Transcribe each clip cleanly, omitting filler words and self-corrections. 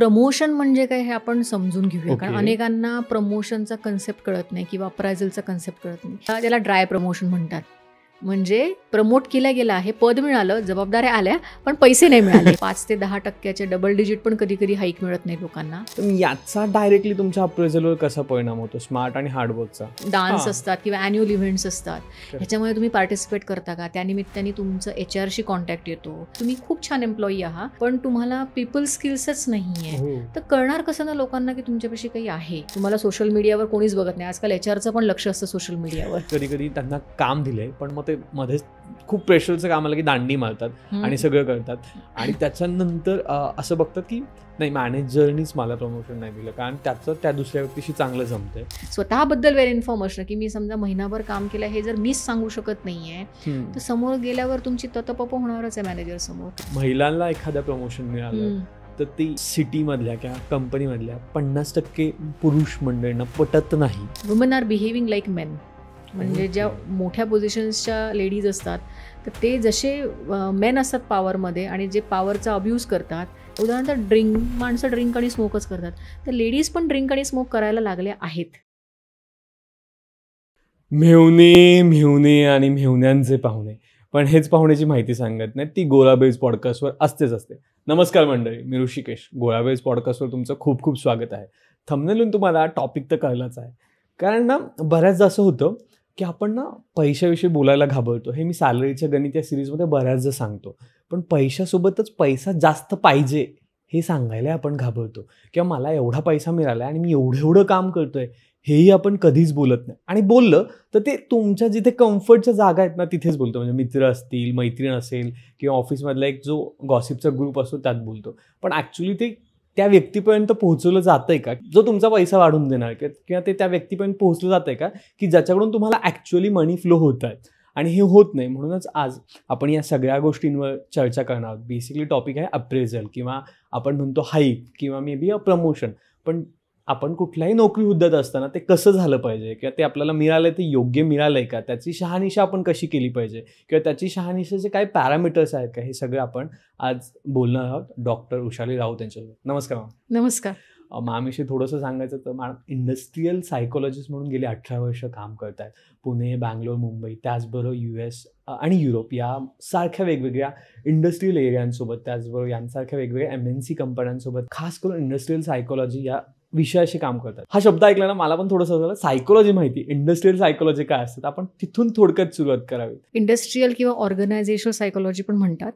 Promotion म्हणजे काय हे आपण समजून घेऊया. कारण ओके. अनेकांना प्रमोशनचा कन्सेप्ट कळत नाही किंवा अप्रायझलचा कन्सेप्ट कळत नाही. त्याला ड्राय प्रमोशन म्हणतात. म्हणजे प्रमोट केला गेला आहे, पद मिळालं, जबाबदाऱ्या आल्या, पण पैसे नाही मिळाले. 5 ते 10% डबल डिजिट पण कधी कधी हाईक मिळत नाही लोकांना. तर याचा डायरेक्टली तुमच्या अप्रेझलवर कसा परिणाम होतो स्मार्ट आणि हार्डवर्कचा? डान्स असतात किंवा ॲन्युअल इव्हेंट्स असतात, ह्याच्यामध्ये तुम्ही पार्टिसिपेट करता का? त्यानिमित्ताने तुमचं HR शी कॉन्टॅक्ट येतो. तुम्ही खूप छान एम्प्लॉई आहात, पण तुम्हाला पीपल स्किल्सच नाही आहे. तर कळणार कसं ना लोकांना की तुमच्यापाशी काही आहे? तुम्हाला सोशल मीडियावर कोणीच बघत नाही. आजकाल HRचं पण लक्ष असतं सोशल मीडियावर. कधी कधी त्यांना काम दिलंय, पण मग ते मध्येच खूप प्रेशरचं काम आलं की दांडी मारतात आणि सगळं करतात. आणि त्याच्यानंतर असं बघतात की नाही, मॅनेजरनीच मला प्रमोशन नाही दिलं कारण त्याचं त्या दुसऱ्या व्यक्तीशी चांगलं जमतंय. स्वतःबद्दल वेल इन्फॉर्म असणं की मी समजा महिनाभर काम केलं हे जर मीच सांगू शकत नाहीये तर समोर गेल्यावर तुमची ततपप होणारच आहे मॅनेजर समोर. महिलांना एखाद्या प्रमोशन मिळालं तर ती सिटीमधल्या किंवा कंपनीमधल्या 50% पुरुष मंडळींना पटत नाही. Women are behaving like men. म्हणजे ज्या मोठ्या पोझिशन्सच्या लेडीज असतात तर ते जसे मेन असतात पॉवरमध्ये आणि जे पॉवरचा अब्यूज करतात. उदाहरणार्थ माणसं ड्रिंक आणि स्मोकच करतात, तर लेडीज पण ड्रिंक आणि स्मोक करायला लागल्या आहेत. मेहुणे आणि मेहुण्यांचे पाहुणे, पण हेच पाहुण्याची माहिती सांगत नाही, ती गोळाबेज पॉडकास्टवर असते. नमस्कार मंडळी, मी ऋषिकेश. गोळाबेज पॉडकास्टवर तुमचं खूप खूप स्वागत आहे. थंबनेलून तुम्हाला टॉपिक तर कळलाच आहे. कारण ना बऱ्याचदा असं होतं की आपण ना पैशाविषयी बोलायला घाबरतो. हे मी सॅलरीच्या गणित या सिरीजमध्ये बऱ्याचदा सांगतो. पण पैशासोबतच पैसा जास्त पाहिजे हे सांगायला आपण घाबरतो. किंवा मला एवढा पैसा मिळाला आणि मी एवढं काम करतोय हेही आपण कधीच बोलत नाही. आणि बोललं तर ते तुमच्या जिथे कम्फर्टच्या जागा आहेत ना तिथेच बोलतो. म्हणजे मित्र असतील, मैत्रीण असेल किंवा ऑफिसमधला एक जो गॉसिपचा ग्रुप असतो त्यात बोलतो. पण ॲक्च्युली ते त्या व्यक्तीपर्यंत पोहोचवलं जातंय का जो तुमचा पैसा वाढवून देणार, किंवा ते त्या व्यक्तीपर्यंत पोहोचलं जातंय का की ज्याच्याकडून तुम्हाला ॲक्च्युअली मनी फ्लो होत आहेत. आणि हे होत नाही. म्हणूनच आज आपण या सगळ्या गोष्टींवर चर्चा करणार आहोत. बेसिकली टॉपिक आहे अप्रेझल किंवा आपण म्हणतो हाईक किंवा मे बी अ प्रमोशन. पण आपण कुठल्याही नोकरी हुद्द्यात असताना ते कसं झालं पाहिजे किंवा ते आपल्याला मिळालं ते योग्य मिळालंय का, त्याची शहानिशा आपण कशी केली पाहिजे किंवा त्याची शहानिशाचे काय पॅरामीटर्स आहेत का, हे सगळं आपण आज बोलणार आहोत डॉक्टर उषाली राऊत यांच्यासोबत. नमस्कार मॅम. नमस्कार. मॅमविषयी थोडंसं सांगायचं तर मॅडम इंडस्ट्रियल सायकोलॉजिस्ट म्हणून गेली 18 वर्ष काम करत आहेत. पुणे, बँगलोर, मुंबई, त्याचबरोबर US आणि युरोप या सारख्या वेगवेगळ्या इंडस्ट्रियल एरियांसोबत, त्याचबरोबर यांसारख्या वेगवेगळ्या MNC कंपन्यांसोबत खास करून इंडस्ट्रियल सायकोलॉजी या विषयाशी काम करतात. हा शब्द ऐकला ना मला पण थोडंसं झालं सायकोलॉजी माहिती, इंडस्ट्रियल सायकोलॉजी काय असतात आपण तिथून थोडक्यात सुरुवात करावी. इंडस्ट्रियल किंवा ऑर्गनायझेशनल सायकोलॉजी पण म्हणतात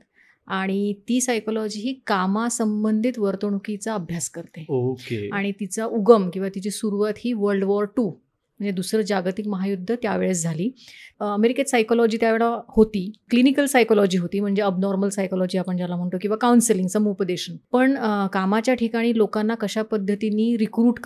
आणि ती सायकोलॉजी ही कामासंबंधित वर्तणुकीचा अभ्यास करते. ओके. आणि तिचा उगम किंवा तिची सुरुवात ही वर्ल्ड वॉर II म्हणजे दुसरं जागतिक महायुद्ध त्यावेळेस झाली. अमेरिकेत सायकोलॉजी त्यावेळेला होती, क्लिनिकल सायकोलॉजी होती, म्हणजे अबनॉर्मल सायकोलॉजी आपण ज्याला म्हणतो, किंवा समुपदेशन. पण कामाच्या ठिकाणी लोकांना कशा पद्धतीने रिक्रूट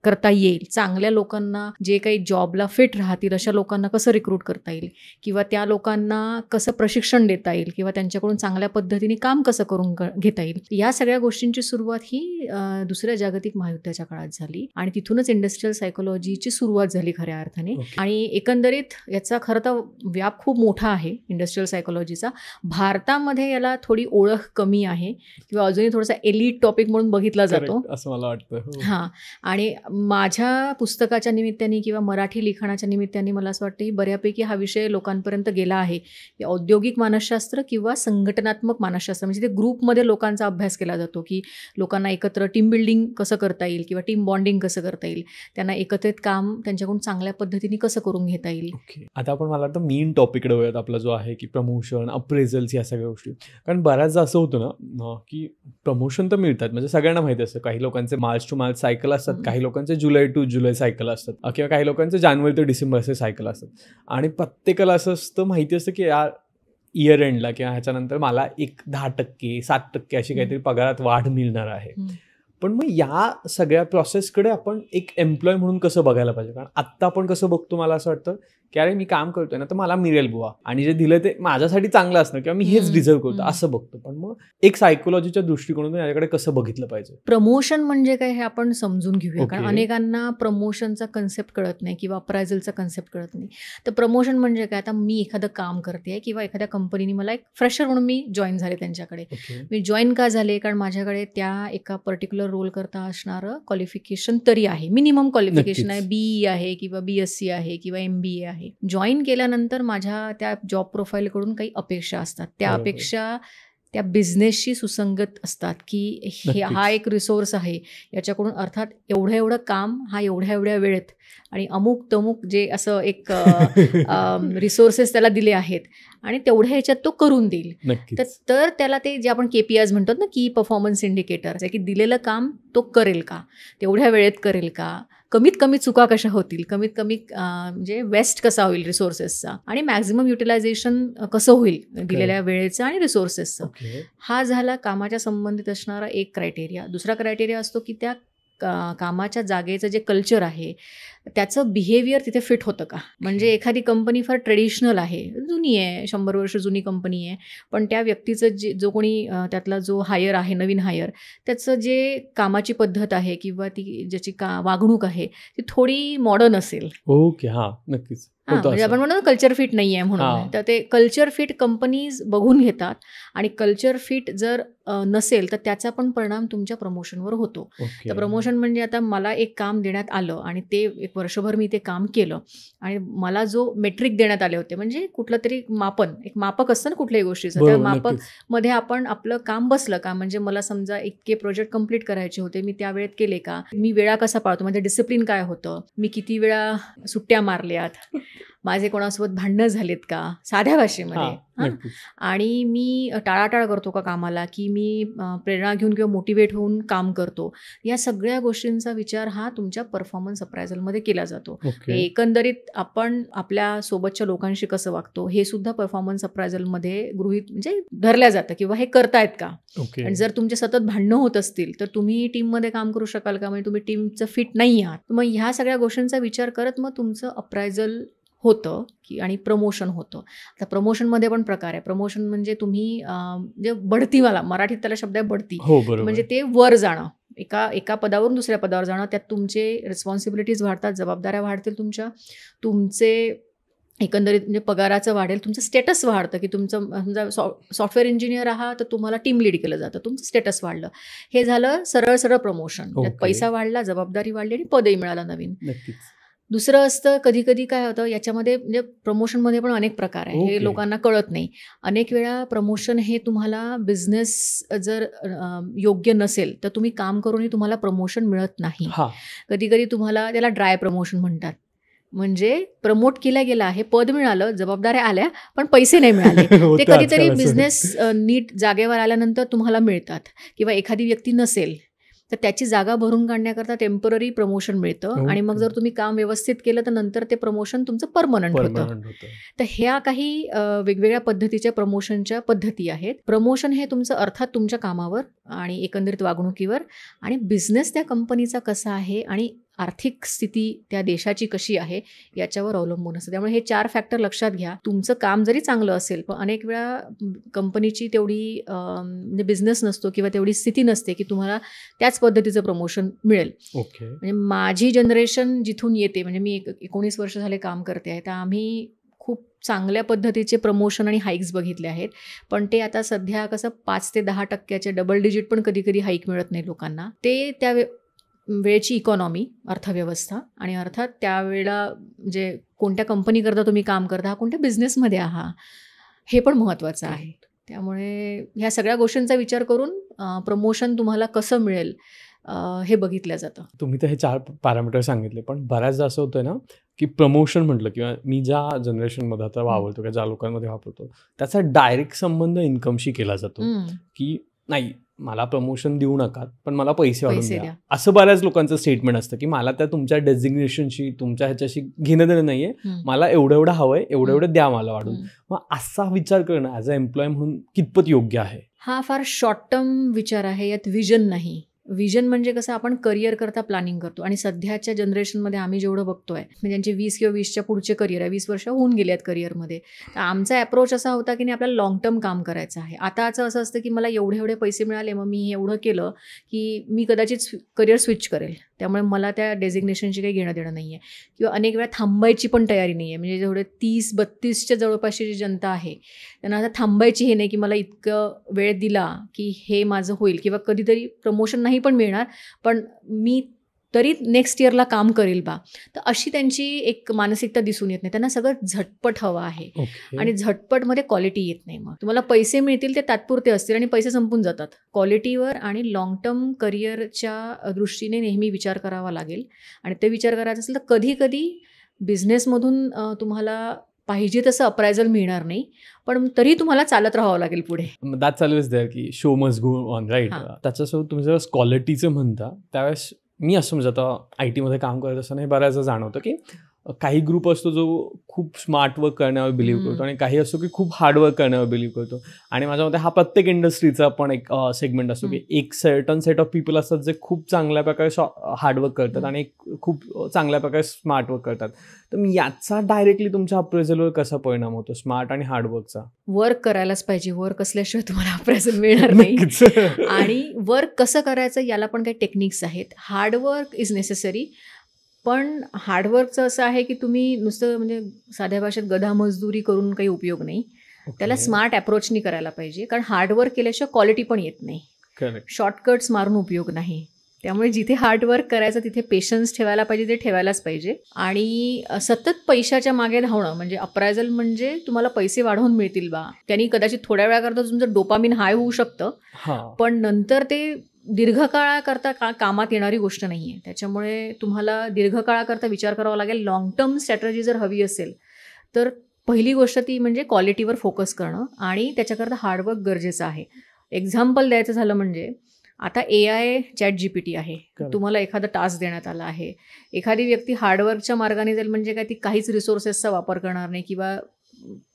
करता येईल, चांगल्या लोकांना जे काही जॉबला फिट राहतील अशा लोकांना कसं रिक्रूट करता येईल किंवा त्या लोकांना कसं प्रशिक्षण देता येईल किंवा त्यांच्याकडून चांगल्या पद्धतीने काम कसं करून घेता येईल, या सगळ्या गोष्टींची सुरुवात ही दुसऱ्या जागतिक महायुद्धाच्या काळात झाली आणि तिथूनच इंडस्ट्रियल सायकोलॉजीची सुरुवात झाली खऱ्या अर्थाने. आणि एकंदरीत याचा खरं तर व्याप खूप मोठा आहे इंडस्ट्रियल सायकोलॉजीचा. भारतामध्ये याला थोडी ओळख कमी आहे किंवा अजूनही थोडासा एलिट टॉपिक म्हणून बघितला जातो असं मला वाटतं. हां. आणि माझ्या पुस्तकाच्या निमित्ताने किंवा मराठी लिखाणाच्या निमित्ताने मला असं वाटतं की बऱ्यापैकी हा विषय लोकांपर्यंत गेला आहे. औद्योगिक मानसशास्त्र किंवा संघटनात्मक मानसशास्त्र, म्हणजे ते ग्रुपमध्ये लोकांचा अभ्यास केला जातो की लोकांना एकत्र टीम बिल्डिंग कसं करता येईल किंवा टीम बॉन्डिंग कसं करता येईल, त्यांना एकत्रित काम त्यांच्याकडून चांगल्या पद्धतीने कसं करून घेता येईल. ओके. आता आपण मला वाटतं मेन टॉपिकडे वळूयात आपला जो आहे की प्रमोशन, अप्रेझल्स या सगळ्या गोष्टी. कारण बऱ्याचदा असं होतं ना की प्रमोशन तर मिळतात, म्हणजे सगळ्यांना माहिती असतं. काही लोकांचे मार्च टू मार्च सायकल असतात, काही लोकांचे जुलै टू जुलै सायकल असतात किंवा काही लोकांचे जानेवारी ते डिसेंबर असे सायकल असतात. आणि प्रत्येकाला असं असतं, माहिती असतं की या इयर एंडला किंवा ह्याच्यानंतर मला 10%, 7% अशी काहीतरी पगारात वाढ मिळणार आहे. पण मग या सगळ्या प्रोसेसकडे आपण एक एम्प्लॉय म्हणून कसं बघायला पाहिजे? कारण आत्ता आपण कसं बघतो, मला असं वाटतं की अरे मी काम करतोय ना तर मला मिळेल बुवा आणि जे दिलं ते माझ्यासाठी चांगलं असणं किंवा मी हेच डिझर्व करतो असं बघतो. पण मग एक सायकोलॉजीच्या दृष्टिकोनातून याच्याकडे कसं बघितलं पाहिजे? प्रमोशन म्हणजे काय हे आपण समजून घेऊया. कारण अनेकांना प्रमोशनचा कन्सेप्ट कळत नाही किंवा अप्रायझलचा कन्सेप्ट कळत नाही. तर प्रमोशन म्हणजे काय, आता मी एखादं काम करते किंवा एखाद्या कंपनीने मला एक फ्रेशर म्हणून मी जॉईन झाले त्यांच्याकडे. मी जॉईन का झाले, कारण माझ्याकडे त्या एका पर्टिक्युलर रोल करता असणारं क्वालिफिकेशन तरी आहे, मिनिमम क्वालिफिकेशन आहे, BE आहे किंवा BSc आहे किंवा MBA आहे. जॉईन केल्यानंतर माझ्या त्या जॉब प्रोफाईलकडून काही अपेक्षा असतात. त्या अपेक्षा त्या बिझनेसशी सुसंगत असतात की हा एक रिसोर्स आहे, याच्याकडून अर्थात एवढं काम हा एवढ्या वेळेत आणि अमुक तमुक जे असं एक रिसोर्सेस त्याला दिले आहेत आणि तेवढ्या ह्याच्यात तो करून देईल. तर त्याला ते जे आपण KPIs म्हणतात ना, की परफॉर्मन्स इंडिकेटर्स आहे, की दिलेलं काम तो करेल का, तेवढ्या वेळेत करेल का, कमीत कमी चुका कशा होतील, कमीत कमी म्हणजे वेस्ट कसा होईल रिसोर्सेसचा आणि मॅक्झिमम युटिलायझेशन कसं होईल दिलेल्या वेळेचं आणि रिसोर्सेसचं. हा झाला कामाच्या संबंधित असणारा एक क्रायटेरिया. दुसरा क्रायटेरिया असतो की त्या कामाच्या जागेचं जे कल्चर आहे त्याचं बिहेवियर तिथे फिट होतं का. म्हणजे एखादी कंपनी फार ट्रेडिशनल आहे, जुनी आहे, 100 वर्ष जुनी कंपनी आहे, पण त्या व्यक्तीचं जो कोणी त्यातला जो हायर आहे, नवीन हायर, त्याचं जे कामाची पद्धत आहे किंवा ती ज्याची वागणूक आहे ती थोडी मॉडर्न असेल. ओके, हां, नक्कीच. म्हणजे आपण म्हणतो कल्चर फिट नाही आहे म्हणून, तर ते कल्चर फिट कंपनीज बघून घेतात आणि कल्चर फिट जर नसेल तर त्याचा पण परिणाम तुमच्या प्रमोशनवर होतो. तर प्रमोशन म्हणजे आता मला एक काम देण्यात आलं आणि ते एक वर्षभर मी ते काम केलं आणि मला जो मेट्रिक देण्यात आले होते, म्हणजे कुठलं तरी मापन, एक मापक असतं ना कुठल्याही गोष्टीचं, त्या मापकमध्ये आपण आपलं काम बसलं का, म्हणजे मला समजा इतके प्रोजेक्ट कंप्लीट करायचे होते, मी त्या वेळेत केले का, मी वेळा कसा पाळतो, म्हणजे डिसिप्लिन काय होतं, मी किती वेळा सुट्ट्या मारल्यात, माझे कोणासोबत भांडणं झालेत का साध्या भाषेमध्ये, आणि मी टाळाटाळ करतो का कामाला, की मी प्रेरणा घेऊन किंवा मोटिवेट होऊन काम करतो, या सगळ्या गोष्टींचा विचार हा तुमच्या परफॉर्मन्स अप्रायझलमध्ये केला जातो. एकंदरीत आपण आपल्या सोबतच्या लोकांशी कसं वागतो हे सुद्धा परफॉर्मन्स अप्रायझलमध्ये गृहीत म्हणजे धरल्या जातं किंवा हे करतायत का. आणि जर तुमचे सतत भांडणं होत असतील तर तुम्ही टीममध्ये काम करू शकाल का, म्हणजे तुम्ही टीमचं फिट नाही आहात. मग ह्या सगळ्या गोष्टींचा विचार करत मग तुमचं अप्रायझल होतं की आणि प्रमोशन होतं. आता प्रमोशनमध्ये पण प्रकार आहे. प्रमोशन म्हणजे तुम्ही म्हणजे बढती, मला मराठीत त्याला शब्द आहे बढती, म्हणजे ते वर जाणं, एका पदावरून दुसऱ्या पदावर जाणं, त्यात तुमचे रिस्पॉन्सिबिलिटीज वाढतात, जबाबदाऱ्या वाढतील तुमचे एकंदरीत म्हणजे पगाराचं वाढेल, तुमचं स्टेटस वाढतं, की तुमचं समजा सॉफ्टवेअर इंजिनियर आहात तर तुम्हाला टीम लीड केलं जातं, तुमचं स्टेटस वाढलं. हे झालं सरळ प्रमोशन, त्यात पैसा वाढला, जबाबदारी वाढली आणि पदही मिळालं नवीन. दुसरं असतं कधी कधी काय होतं याच्यामध्ये, म्हणजे प्रमोशनमध्ये पण अनेक प्रकार आहे, हे लोकांना कळत नाही. अनेक वेळा प्रमोशन हे तुम्हाला बिझनेस जर योग्य नसेल तर तुम्ही काम करूनही तुम्हाला प्रमोशन मिळत नाही. कधी कधी तुम्हाला त्याला ड्राय प्रमोशन म्हणतात, म्हणजे प्रमोट केला गेला आहे, पद मिळालं, जबाबदाऱ्या आल्या, पण पैसे नाही मिळाले. ते कधीतरी बिझनेस नीट जागेवर आल्यानंतर तुम्हाला मिळतात, किंवा एखादी व्यक्ती नसेल तर त्याची जागा भरून काढण्याकरता टेम्पररी प्रमोशन मिळतं आणि मग जर तुम्ही काम व्यवस्थित केलं तर नंतर ते प्रमोशन तुमचं परमनंट होतं. तर ह्या काही वेगवेगळ्या पद्धतीच्या प्रमोशनच्या पद्धती आहेत. प्रमोशन हे तुमचं अर्थात तुमच्या कामावर आणि एकंदरीत वागणुकीवर आणि बिझनेस त्या कंपनीचा कसा आहे आणि आर्थिक स्थिती त्या देशाची कशी आहे याच्यावर अवलंबून असतं. त्यामुळे हे 4 फॅक्टर लक्षात घ्या. तुमचं काम जरी चांगलं असेल पण अनेक वेळा कंपनीची तेवढी म्हणजे बिझनेस नसतो किंवा तेवढी स्थिती नसते की तुम्हाला त्याच पद्धतीचं प्रमोशन मिळेल. म्हणजे माझी जनरेशन जिथून येते, म्हणजे मी 19 वर्ष झाले काम करते आहे, तर आम्ही खूप चांगल्या पद्धतीचे प्रमोशन आणि हाईक्स बघितले आहेत. पण ते आता सध्या कसं 5 ते 10% डबल डिजिट पण कधी कधी हाईक मिळत नाही लोकांना. ते त्या वेळेची इकॉनॉमी, अर्थव्यवस्था आणि अर्थात त्यावेळेला म्हणजे कोणत्या कंपनीकरता तुम्ही काम करता, कोणत्या बिझनेसमध्ये आहात, हे पण महत्त्वाचं आहे. त्यामुळे ह्या सगळ्या गोष्टींचा विचार करून प्रमोशन तुम्हाला कसं मिळेल हे बघितलं जातं. तुम्ही तर हे 4 पॅरामीटर सांगितले, पण बऱ्याचदा असं होतं ना की प्रमोशन म्हटलं किंवा मी ज्या जनरेशनमध्ये आता वावरतो किंवा ज्या लोकांमध्ये वापरतो त्याचा डायरेक्ट संबंध इन्कमशी केला जातो की नाही मला प्रमोशन देऊ नका पण मला पैसे वाढवून द्या. असं बऱ्याच लोकांचं स्टेटमेंट असतं की मला त्या तुमच्या डेझिग्नेशनशी तुमच्या ह्याच्याशी घेणं देणं नाहीये, मला एवढं हवंय, एवढं द्या मला वाढून. मग असा विचार करणं ॲज अ एम्प्लॉय म्हणून कितपत योग्य आहे? हा फार शॉर्ट टर्म विचार आहे, यात विजन नाही. विजन म्हणजे कसं आपण करिअर करता प्लॅनिंग करतो आणि सध्याच्या जनरेशनमध्ये आम्ही जेवढं बघतोय म्हणजे ज्यांचे 20 किंवा 20च्या पुढचे करिअर आहे, 20 वर्ष होऊन गेले आहेत करिअरमध्ये, तर आमचा अप्रोच असा होता की नाही आपल्याला लॉंग टर्म काम करायचं आहे. आताचं असं असतं की मला एवढे पैसे मिळाले, मग मी एवढं केलं की मी कदाचित करिअर स्विच करेल. त्यामुळे मला त्या डेझिग्नेशनची काही घेणं देणं नाही आहे. किंवा अनेक वेळा थांबायची पण तयारी नाही आहे. म्हणजे जेवढे 30-32च्या जवळपासची जी जनता आहे त्यांना आता थांबायची हे नाही की मला इतकं वेळ दिला की हे माझं होईल, किंवा कधीतरी प्रमोशन नाही पण मिळणार, पण मी तरी नेक्स्ट इयरला काम करेल बा. तर अशी त्यांची एक मानसिकता दिसून येत नाही. त्यांना सगळं झटपट हवं आहे. आणि झटपटमध्ये क्वालिटी येत नाही. मग तुम्हाला पैसे मिळतील ते तात्पुरते असतील आणि पैसे संपून जातात. क्वालिटीवर आणि लाँग टर्म करिअरच्या दृष्टीने नेहमी विचार करावा लागेल. आणि ते विचार करायचा असेल तर कधी कधी बिझनेसमधून तुम्हाला पाहिजे तसं अप्रायझल मिळणार नाही, पण तरी तुम्हाला चालत राहावं लागेल पुढे. दॅट्स ऑलवेज देअर की show must go on, right. त्याच्यासोबत तुम्ही जर क्वालिटीचं म्हणता त्यावेळेस मी असं म्हणजे आता IT मध्ये काम करत असताना हे बऱ्याचदा जाणवतं की काही ग्रुप असतो जो खूप स्मार्ट वर्क करण्यावर बिलीव्ह करतो आणि काही असतो की खूप हार्ड वर्क करण्यावर बिलीव्ह करतो. आणि माझ्या मते हा प्रत्येक इंडस्ट्रीचा पण एक सेगमेंट असतो की एक सर्टन सेट ऑफ पीपल असतात जे खूप चांगल्या प्रकारे हार्डवर्क करतात आणि एक खूप चांगल्या प्रकारे स्मार्ट वर्क करतात. तर याचा डायरेक्टली तुमच्या अप्रेझलवर कसा परिणाम होतो स्मार्ट आणि हार्डवर्कचा? वर्क करायलाच पाहिजे. वर्क असल्याशिवाय तुम्हाला अप्रेझल मिळणार नाही. आणि वर्क कसं करायचं याला पण काही टेक्निक्स आहेत. हार्डवर्क इज नेसेसरी, पण हार्डवर्कचं असं आहे की तुम्ही नुसतं म्हणजे साध्या भाषेत गधा मजदुरी करून काही उपयोग नाही. त्याला स्मार्ट अप्रोचनी करायला पाहिजे, कारण हार्डवर्क केल्याशिवाय क्वालिटी पण येत नाही. शॉर्टकट्स मारून उपयोग नाही. त्यामुळे जिथे हार्डवर्क करायचं तिथे पेशन्स ठेवायला पाहिजे, ते ठेवायलाच पाहिजे. आणि सतत पैशाच्या मागे धावणं म्हणजे अप्रायझल म्हणजे तुम्हाला पैसे वाढवून मिळतील बा, त्यांनी कदाचित थोड्या वेळाकरता तुमचं डोपामिन हाय होऊ शकतं, पण नंतर ते दीर्घकाळाकरता कामात येणारी गोष्ट नाही आहे. त्याच्यामुळे तुम्हाला दीर्घकाळाकरता विचार करावा लागेल. लाँग टर्म स्ट्रॅटर्जी जर हवी असेल तर पहिली गोष्ट ती म्हणजे क्वालिटीवर फोकस करणं, आणि त्याच्याकरता हार्डवर्क गरजेचं आहे. एक्झाम्पल द्यायचं झालं म्हणजे आता AI ChatGPT आहे. तुम्हाला एखादा टास्क देण्यात आला आहे. एखादी व्यक्ती हार्डवर्कच्या मार्गाने जाईल म्हणजे काय, ती काहीच रिसोर्सेसचा वापर करणार नाही किंवा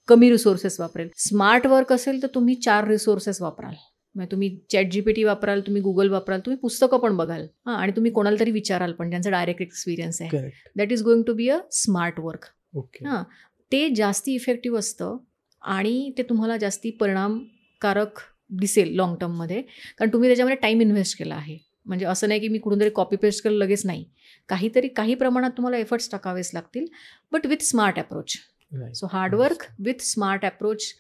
कमी रिसोर्सेस वापरेल. स्मार्ट वर्क असेल तर तुम्ही 4 रिसोर्सेस वापराल. म्हणजे तुम्ही ChatGPT वापराल, तुम्ही गुगल वापराल, तुम्ही पुस्तकं पण बघाल, आणि तुम्ही कोणाला तरी विचाराल पण ज्यांचा डायरेक्ट एक्सपिरियन्स आहे. That is going to be a smart work. ते जास्ती इफेक्टिव्ह असतं आणि ते तुम्हाला जास्ती परिणामकारक दिसेल लाँग टर्ममध्ये, कारण तुम्ही त्याच्यामध्ये टाईम इन्व्हेस्ट केला आहे. म्हणजे असं नाही की मी कुठून तरी कॉपी पेस्ट केलं लगेच नाही. काही प्रमाणात तुम्हाला एफर्ट्स टाकावेच लागतील, but with smart approach. So hard work with smart approach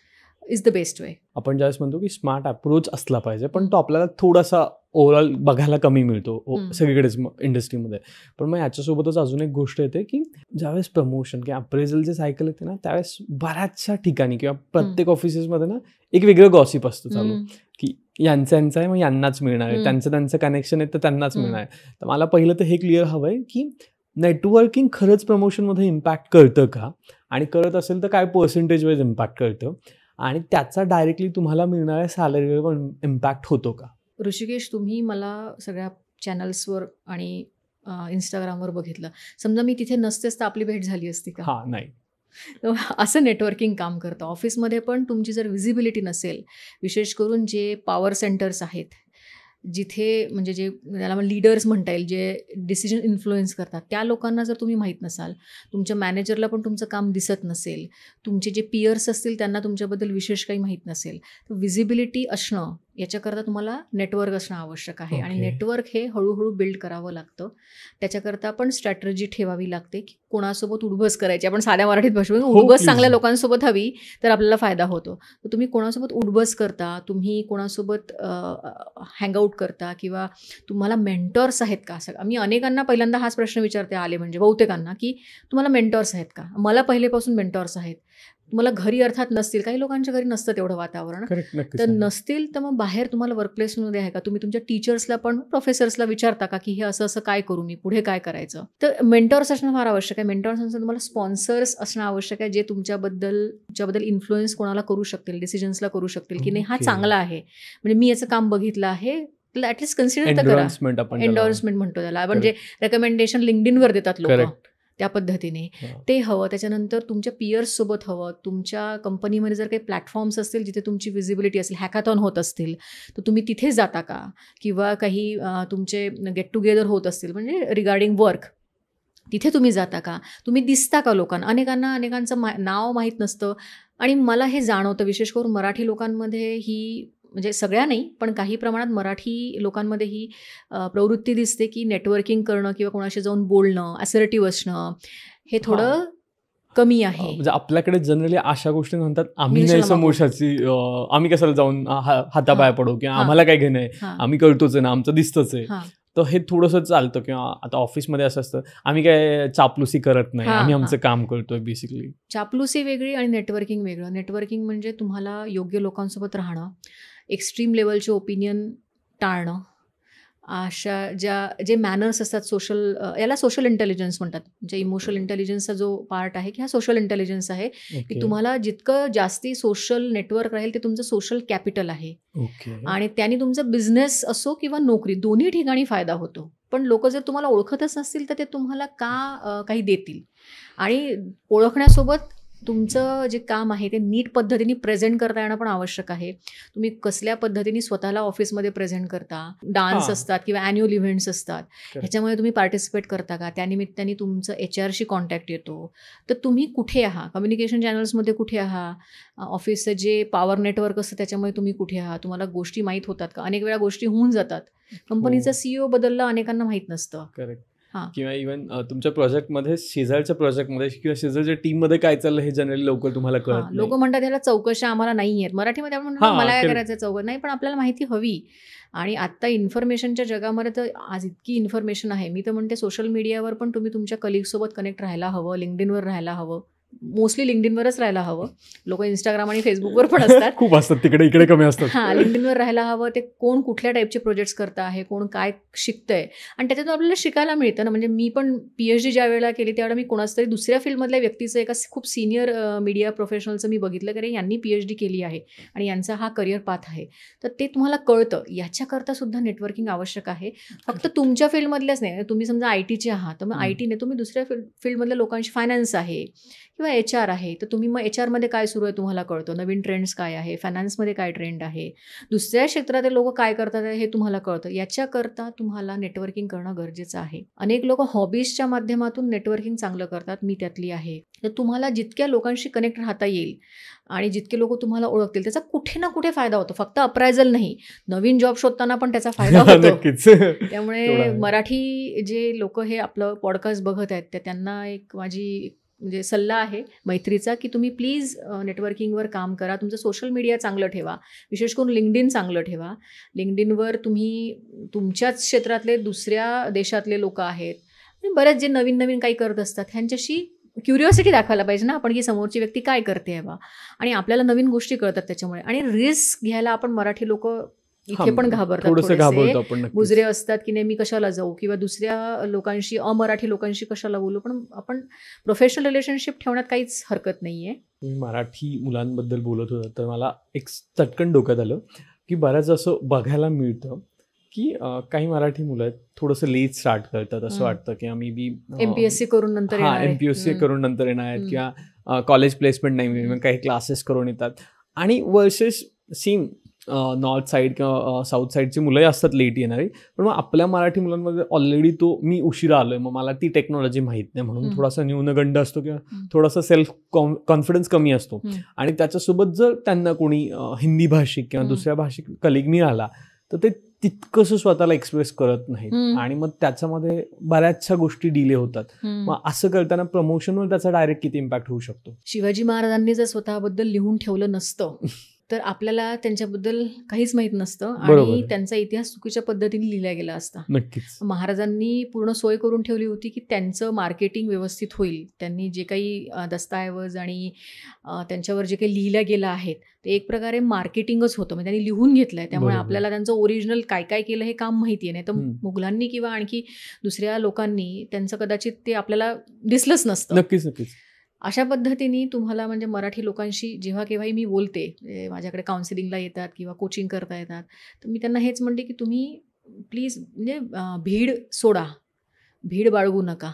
is the best way. आपण ज्यावेळेस म्हणतो की स्मार्ट अप्रोच असला पाहिजे, पण तो आपल्याला थोडासा ओव्हरऑल बघायला कमी मिळतो सगळीकडेच इंडस्ट्रीमध्ये. पण मग याच्यासोबतच अजून एक गोष्ट येते की ज्यावेळेस प्रमोशन किंवा अप्रेझल जे सायकल येते ना, त्यावेळेस बऱ्याचशा ठिकाणी किंवा प्रत्येक ऑफिसेसमध्ये ना एक वेगळं गॉसिप असतं चालू की यांचं आहे मग यांनाच मिळणार आहे, त्यांचं कनेक्शन आहे तर त्यांनाच मिळणार आहे. तर मला पहिलं तर हे क्लिअर हवं आहे की नेटवर्किंग खरंच प्रमोशनमध्ये इम्पॅक्ट करतं का, आणि करत असेल तर काय पर्सेंटेज वाईज इम्पॅक्ट करतं, आणि त्याचा डायरेक्टली तुम्हाला मिळणाऱ्या सॅलरीवर पण इम्पॅक्ट होतो का? ऋषिकेश, तुम्ही मला सगळ्या चॅनल्सवर आणि इंस्टाग्रामवर बघितलं, समजा मी तिथे नसतेच तर आपली भेट झाली असती का? नाही. असं नेटवर्किंग काम करतं. ऑफिसमध्ये पण तुमची जर व्हिजिबिलिटी नसेल, विशेष करून जे पॉवर सेंटर्स आहेत, जिथे म्हणजे जे त्याला लीडर्स म्हणता येईल, जे डिसिजन इन्फ्लुएन्स करतात, त्या लोकांना जर तुम्ही माहीत नसाल, तुमच्या मॅनेजरला पण तुमचं काम दिसत नसेल, तुमचे जे पियर्स असतील त्यांना तुमच्याबद्दल विशेष काही माहीत नसेल, तर व्हिजिबिलिटी असणं याच्याकरता तुम्हाला नेटवर्क असणं आवश्यक आहे. आणि नेटवर्क हे हळूहळू बिल्ड करावं लागतं. त्याच्याकरता पण स्ट्रॅटर्जी ठेवावी लागते की कोणासोबत उठबस करायची. आपण साध्या मराठीत भाषेत उठबस चांगल्या लोकांसोबत हवी तर आपल्याला फायदा होतो. तर तुम्ही कोणासोबत उठबस करता, तुम्ही कोणासोबत हँगआउट करता, किंवा तुम्हाला मेंटॉर्स आहेत का? असं मी अनेकांना पहिल्यांदा हाच प्रश्न विचारते आले म्हणजे बहुतेकांना, की तुम्हाला मेंटॉर्स आहेत का? मला पहिलेपासून मेंटॉर्स आहेत. तुम्हाला घरी अर्थात नसतील, काही लोकांच्या घरी नसतं तेवढं वातावरण, तर नसतील तर मग बाहेर तुम्हाला वर्कप्लेसमध्ये आहे का? तुम्ही तुमच्या टीचर्सला पण प्रोफेसर्सला विचारता का की हे असं काय करू मी, पुढे काय करायचं? तर मेंटॉर्स असणं फार आवश्यक आहे. मेंटॉर्स असणं तुम्हाला स्पॉन्सर्स असणं आवश्यक आहे, जे तुमच्याबद्दल इन्फ्लुएन्स कोणाला करू शकतील, डिसिजन्सला करू शकतील की नाही हा चांगला आहे, म्हणजे मी याचं काम बघितलं आहे, ॲटलिस्ट कन्सिडर तर करा. एन्डॉर्समेंट म्हणतो त्याला, म्हणजे रेकमेंडेशन लिंक्डइनवर देतात लोक, त्या पद्धतीने ते हवं. त्याच्यानंतर तुमच्या पियर्ससोबत हवं. तुमच्या कंपनीमध्ये जर काही प्लॅटफॉर्म्स असतील जिथे तुमची व्हिजिबिलिटी असेल, हॅकॅथॉन होत असतील तर तुम्ही तिथे जाता का? किंवा काही तुमचे गेट टुगेदर होत असतील म्हणजे रिगार्डिंग वर्क, तिथे तुम्ही जाता का? तुम्ही दिसता का लोकांना? अनेकांचं नाव माहीत नसतं. आणि मला हे जाणवतं विशेष करून मराठी लोकांमध्ये ही म्हणजे सगळ्या नाही पण काही प्रमाणात मराठी लोकांमध्ये ही प्रवृत्ती दिसते की नेटवर्किंग करणं किंवा कोणाशी जाऊन बोलणं, असर्टिव्ह असणं हे थोडं कमी आहे. म्हणजे आपल्याकडे जनरली अशा गोष्टी म्हणतात, आम्ही मी नाही कशाला मागू? समोरच्याची आम्ही कशाला जाऊन हातापाया पडू किंवा हां. आम्हाला काय घेणं आहे, हां. आम्ही करतोच आहे ना, आमचं दिसतंच आहे. हां. तर हे थोडंसं चालतं किंवा आता ऑफिसमध्ये असं असतं, आम्ही काय चापलुसी करत नाही, हां, आम्ही हां. आमचं काम करतोय बेसिकली. चापलुसी वेगळी आणि नेटवर्किंग वेगळं. नेटवर्किंग म्हणजे तुम्हाला योग्य लोकांसोबत राहणं, एक्स्ट्रीम लेवलचे ओपिनियन टाळणं, अशा जे मॅनर्स असतात याला सोशल इंटेलिजन्स म्हणतात. म्हणजे इमोशनल इंटेलिजन्सचा जो पार्ट आहे की हा सोशल इंटेलिजन्स आहे की तुम्हाला जितकं जास्ती सोशल नेटवर्क राहील ते तुमचं सोशल कॅपिटल आहे आणि त्याने तुमचं बिझनेस असो किंवा नोकरी दोन्ही ठिकाणी फायदा होतो. पण लोक जर तुम्हाला ओळखतच नसतील तर ते तुम्हाला काही देतील. आणि ओळखण्यासोबत तुमचं जे काम आहे ते नीट पद्धतीने प्रेझेंट करता येणं पण आवश्यक आहे. तुम्ही कसल्या पद्धतीने स्वतःला ऑफिसमध्ये प्रेझेंट करता, डान्स असतात किंवा ॲन्युअल इव्हेंट्स असतात, ह्याच्यामध्ये तुम्ही पार्टिसिपेट करता का, त्यानिमित्ताने तुमचं HR शी कॉन्टॅक्ट येतो. तर तुम्ही कुठे आहात, कम्युनिकेशन चॅनल्समध्ये कुठे आहात, ऑफिसचं जे पॉवर नेटवर्क असतं त्याच्यामुळे तुम्ही कुठे आहात, तुम्हाला गोष्टी माहीत होतात का. अनेक वेळा गोष्टी होऊन जातात, कंपनीचा CEO बदलला अनेकांना माहीत नसतं. करेक्ट. किंवा इव्हन तुमच्या प्रोजेक्टमध्ये शेजारच्या प्रोजेक्टमध्ये किंवा शेजारच्या टीममध्ये काय चाललं हे जनरली लवकर तुम्हाला कळत नाही. लोक म्हणतात ह्याला चौकशा आम्हाला नाही आहेत. मराठीमध्ये आपण म्हणतो मला काय करायचं चौकशी नाही, पण आपल्याला माहिती हवी. आणि आत्ता इन्फॉर्मेशनच्या जगामध्ये तर आज इतकी इन्फॉर्मेशन आहे. मी तर म्हणते सोशल मीडियावर पण तुम्ही तुमच्या कलिगसोबत कनेक्ट राहायला हवं, लिंक्डइनवर राहायला हवं. मोस्टली लिंक्डइनवरच राहायला हवं. लोक इंस्टाग्राम आणि फेसबुकवर पण असतात, खूप असतात तिकडे, इकडे कमी असतात. लिंक्डइनवर राहायला हवं. ते कोण कुठल्या टाईपचे प्रोजेक्ट्स करत आहे, कोण काय शिकतंय आणि त्याच्यातून आपल्याला शिकायला मिळतं ना. म्हणजे मी पण PhD ज्या वेळेला केली त्यावेळेला मी कोणाच तरी दुसऱ्या फील्डमधल्या व्यक्तीचं एका खूप सिनियर मीडिया प्रोफेशनलचं मी बघितलं की यांनी PhD केली आहे आणि यांचा हा करिअर पाथ आहे. तर ते तुम्हाला कळतं. याच्याकरता सुद्धा नेटवर्किंग आवश्यक आहे. फक्त तुमच्या फील्डमधल्याच नाही. तुम्ही समजा IT चे आहात तर मग IT नाही, तुम्ही दुसऱ्या फील्डमधल्या लोकांशी, फायनान्स आहे किंवा HR आहे तर तुम्ही मग HRमध्ये काय सुरू आहे तुम्हाला कळतं, नवीन ट्रेंड्स काय आहे, फायनान्समध्ये काय ट्रेंड आहे, दुसऱ्या क्षेत्रातील लोक काय करतात हे तुम्हाला कळतं. याच्याकरता तुम्हाला नेटवर्किंग करणं गरजेचं आहे. अनेक लोक हॉबीजच्या माध्यमातून नेटवर्किंग चांगलं करतात, मी त्यातली आहे. तर तुम्हाला जितक्या लोकांशी कनेक्ट राहता येईल आणि जितके लोक तुम्हाला ओळखतील त्याचा कुठे ना कुठे फायदा होतो. फक्त अप्रायझल नाही, नवीन जॉब शोधताना पण त्याचा फायदा होतो. त्यामुळे मराठी जे लोक हे आपलं पॉडकास्ट बघत आहेत त्यांना एक माझी म्हणजे सल्ला आहे मैत्रीचा की तुम्ही प्लीज नेटवर्किंगवर काम करा. तुमचं सोशल मीडिया चांगलं ठेवा, विशेष करून लिंक्डइन चांगलं ठेवा. लिंक्डइनवर तुम्ही तुमच्याच क्षेत्रातले दुसऱ्या देशातले लोक आहेत आणि बरेच जे नवीन नवीन काही करत असतात ह्यांच्याशी क्युरिओसिटी दाखवायला पाहिजे ना आपण की समोरची व्यक्ती काय करते आहे बा, आणि आपल्याला नवीन गोष्टी कळतात त्याच्यामुळे. आणि रिस्क घ्यायला आपण मराठी लोक इथे पण घाबरतात, बुजरे असतात की नाही मी कशाला जाऊ किंवा दुसऱ्या लोकांशी, अमराठी लोकांशी कशाला बोलू. पण आपण प्रोफेशनल रिलेशनशिप ठेवण्यात काहीच हरकत नाहीये. तुम्ही मराठी मुलांबद्दल बोलत होता तर मला एक चटकन डोक्यात आलं की बऱ्याच असं बघायला मिळतं की काही मराठी मुलं आहेत थोडंसं लेट स्टार्ट करतात. असं वाटतं की आम्ही बी MPSC करून नंतर MPSC करून नंतर येणार आहेत किंवा कॉलेज प्लेसमेंट नाही मिळेल, काही क्लासेस करून येतात. आणि वर्सेस सेम नॉर्थ साईड किंवा साऊथ साईडची मुलंही असतात लेट येणारी. पण मग आपल्या मराठी मुलांमध्ये ऑलरेडी तो मी उशिरा आलोय, मग मला ती टेक्नॉलॉजी माहीत नाही म्हणून थोडासा न्यूनगंड असतो किंवा थोडासा सेल्फ कॉन्फिडन्स कमी असतो. आणि त्याच्यासोबत जर त्यांना कोणी हिंदी भाषिक किंवा दुसऱ्या भाषिक कलिग मिळाला तर ते तितकंसं स्वतःला एक्सप्रेस करत नाहीत आणि मग त्याच्यामध्ये बऱ्याचशा गोष्टी डिले होतात. मग असं करताना प्रमोशनवर त्याचा डायरेक्ट किती इम्पॅक्ट होऊ शकतो? शिवाजी महाराजांनी जर स्वतःबद्दल लिहून ठेवलं नसतं तर आपल्याला त्यांच्याबद्दल काहीच माहीत नसतं आणि त्यांचा इतिहास चुकीच्या पद्धतीने लिहिला गेला असता. नक्कीच. महाराजांनी पूर्ण सोय करून ठेवली होती की त्यांचं मार्केटिंग व्यवस्थित होईल. त्यांनी जे काही दस्तऐवज आणि त्यांच्यावर जे काही लिहिल्या गेलं आहेत ते एक प्रकारे मार्केटिंगच होतं, म्हणजे त्यांनी लिहून घेतलंय. त्यामुळे आपल्याला त्यांचं ओरिजिनल काय काय केलं हे काम माहिती आहे. नाही तर मुघलांनी किंवा आणखी दुसऱ्या लोकांनी त्यांचं कदाचित ते आपल्याला दिसलंच नसतं. नक्कीच नक्कीच. अशा पद्धतीने तुम्हाला म्हणजे मराठी लोकांशी जेव्हा केव्हाही मी बोलते, माझ्याकडे काउन्सिलिंगला येतात किंवा कोचिंग करता येतात, तर मी त्यांना हेच म्हणते की तुम्ही प्लीज म्हणजे भीड सोडा, भीड बाळगू नका,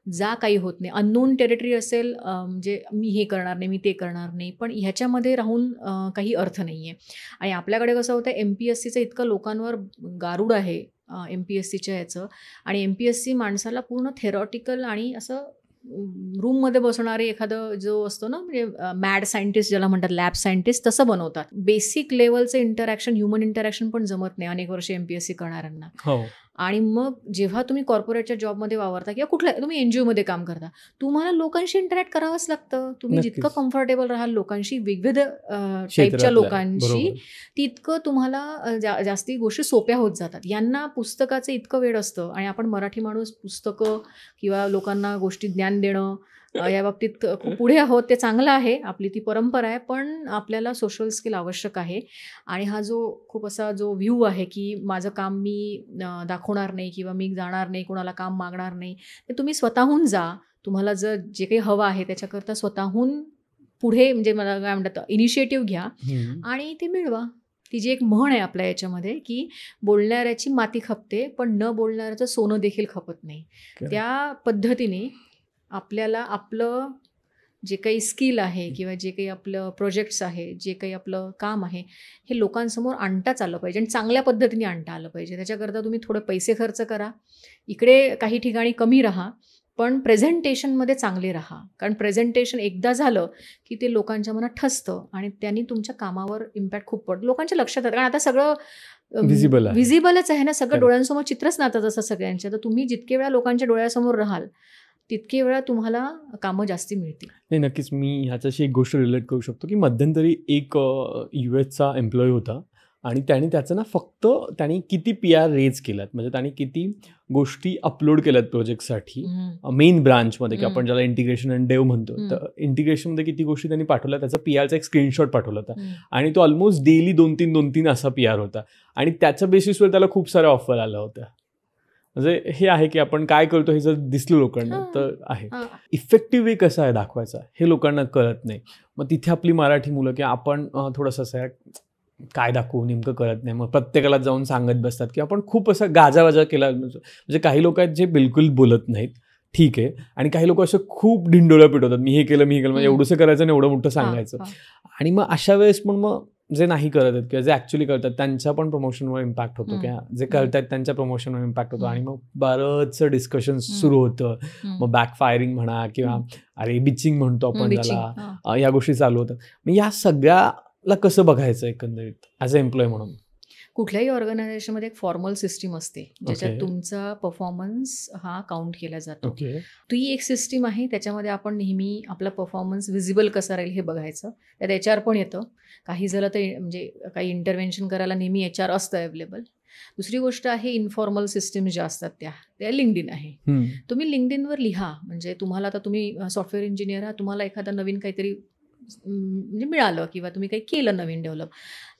जा काही होत नाही. अननोन टेरिटरी असेल म्हणजे मी हे करणार नाही, मी ते करणार नाही, पण ह्याच्यामध्ये राहून काही अर्थ नाही आहे. आणि आपल्याकडे कसं होतं MPSCचं इतकं लोकांवर गारूड आहे MPSCच्या याचं, आणि MPSC माणसाला पूर्ण थेरॉटिकल आणि असं रूममध्ये बसणारे एखादं जो असतो ना म्हणजे मॅड सायंटिस्ट ज्याला म्हणतात, लॅब सायंटिस्ट, तसं बनवतात. बेसिक लेवलचं इंटरॅक्शन, ह्युमन इंटरॅक्शन पण जमत नाही अनेक वर्ष MPSC करणाऱ्यांना. हो. आणि मग जेव्हा तुम्ही कॉर्पोरेटच्या जॉबमध्ये वावरता किंवा कुठल्या तुम्ही NGOमध्ये काम करता, तुम्हाला लोकांशी इंटरॅक्ट करावंच लागतं. तुम्ही जितकं नक्कीच. कम्फर्टेबल राहाल लोकांशी, विविध टाईपच्या क्षेत्रातल्या, लोकांशी, बरोबर. तितकं तुम्हाला जास्ती गोष्टी सोप्या होत जातात. यांना पुस्तकाचं इतकं वेड असतं आणि आपण मराठी माणूस पुस्तकं किंवा लोकांना गोष्टी ज्ञान देणं या बाबतीत खूप पुढे आहोत. ते चांगलं आहे, आपली ती परंपरा आहे. पण आपल्याला सोशल स्किल आवश्यक आहे. आणि हा जो खूप असा जो व्ह्यू आहे की माझं काम मी दाखवणार नाही किंवा मी जाणार नाही, कोणाला काम मागणार नाही, ते तुम्ही स्वतःहून जा. तुम्हाला जर जे काही हवं आहे त्याच्याकरता स्वतःहून पुढे म्हणजे मला काय म्हणतात इनिशिएटिव्ह घ्या आणि ते मिळवा. ती जी एक म्हण आहे आपल्या याच्यामध्ये की बोलणाऱ्याची माती खपते पण न बोलणाऱ्याचं सोनं देखील खपत नाही. त्या पद्धतीने आपल्याला आपलं जे काही स्किल आहे किंवा जे काही आपलं प्रोजेक्ट्स आहे, जे काही आपलं काम आहे, हे लोकांसमोर आणताच आलं पाहिजे आणि चांगल्या पद्धतीने आणता आलं पाहिजे. त्याच्याकरता तुम्ही थोडं पैसे खर्च करा, इकडे काही ठिकाणी कमी राहा, पण प्रेझेंटेशनमध्ये चांगले राहा. कारण प्रेझेंटेशन एकदा झालं की ते लोकांच्या मनात ठसतं आणि त्यांनी तुमच्या कामावर इम्पॅक्ट खूप पडतो, लोकांच्या लक्षात येतं. कारण आता सगळं व्हिजिबलच आहे ना, सगळं डोळ्यांसमोर चित्रच नातं जसं सगळ्यांच्या. तर तुम्ही जितके वेळा लोकांच्या डोळ्यासमोर राहाल तितके वेळा तुम्हाला कामं जास्ती मिळतील. नाही, नक्कीच मी ह्याच्याशी एक गोष्ट रिलेट करू शकतो की मध्यंतरी एक US एम्प्लॉई होता आणि त्याचं ना फक्त त्यांनी किती PR रेज केल्यात, म्हणजे त्यांनी किती गोष्टी अपलोड केल्यात प्रोजेक्टसाठी मेन ब्रांचमध्ये की आपण ज्याला इंटिग्रेशन अँड डेव्ह म्हणतो, तर इंटिग्रेशनमध्ये किती गोष्टी त्यांनी पाठवल्या, त्याचा PRचा एक स्क्रीनशॉट पाठवला होता आणि तो ऑलमोस्ट डेली 2-3 असा PR होता आणि त्याच्या बेसिसवर त्याला खूप साऱ्या ऑफर आल्या होत्या. म्हणजे हे आहे की आपण काय करतो हे जर दिसलं लोकांना तर आहे. इफेक्टिव्ह वे कसा आहे दाखवायचा हे लोकांना कळत नाही. मग तिथे आपली मराठी मुलं की आपण थोडंसं असं काय दाखवू नेमकं कळत नाही, मग प्रत्येकाला जाऊन सांगत बसतात की आपण खूप असं गाजावाजा केला. म्हणजे काही लोक आहेत जे बिलकुल बोलत नाहीत, ठीक आहे, आणि काही लोक असं खूप ढिंडोरा पिटवतात, मी हे केलं म्हणजे एवढंसं करायचं आणि एवढं मोठं सांगायचं. आणि मग अशा वेळेस पण मग जे नाही करत आहेत किंवा जे ॲक्च्युली करतात त्यांच्या पण प्रमोशनवर इम्पॅक्ट होतो किंवा जे करतात त्यांच्या प्रमोशनवर इम्पॅक्ट होतो आणि मग बरंचसं डिस्कशन सुरू होतं. मग बॅकफायरिंग म्हणा किंवा अरे बिचिंग म्हणतो आपण त्याला, या गोष्टी चालू होतात. मग या सगळ्याला कसं बघायचं एकंदरीत ॲज अ एम्प्लॉय म्हणून? कुठल्याही ऑर्गनायझेशनमध्ये एक फॉर्मल सिस्टीम असते ज्याच्यात तुमचा परफॉर्मन्स हा काउंट केला जातो. ती एक सिस्टीम आहे, त्याच्यामध्ये आपण नेहमी आपला परफॉर्मन्स व्हिजिबल कसा राहील हे बघायचं. त्यात HR पण येतं, काही झालं तर म्हणजे काही इंटरव्हेन्शन करायला नेहमी HR असतं अवेलेबल. दुसरी गोष्ट आहे इन्फॉर्मल सिस्टीम ज्या असतात त्या लिंक्डइन आहे. तुम्ही लिंक्डइनवर लिहा, म्हणजे तुम्हाला आता तुम्ही सॉफ्टवेअर इंजिनियर आहात, तुम्हाला एखादा नवीन काहीतरी म्हणजे मिळालं किंवा तुम्ही काही केलं नवीन डेव्हलप,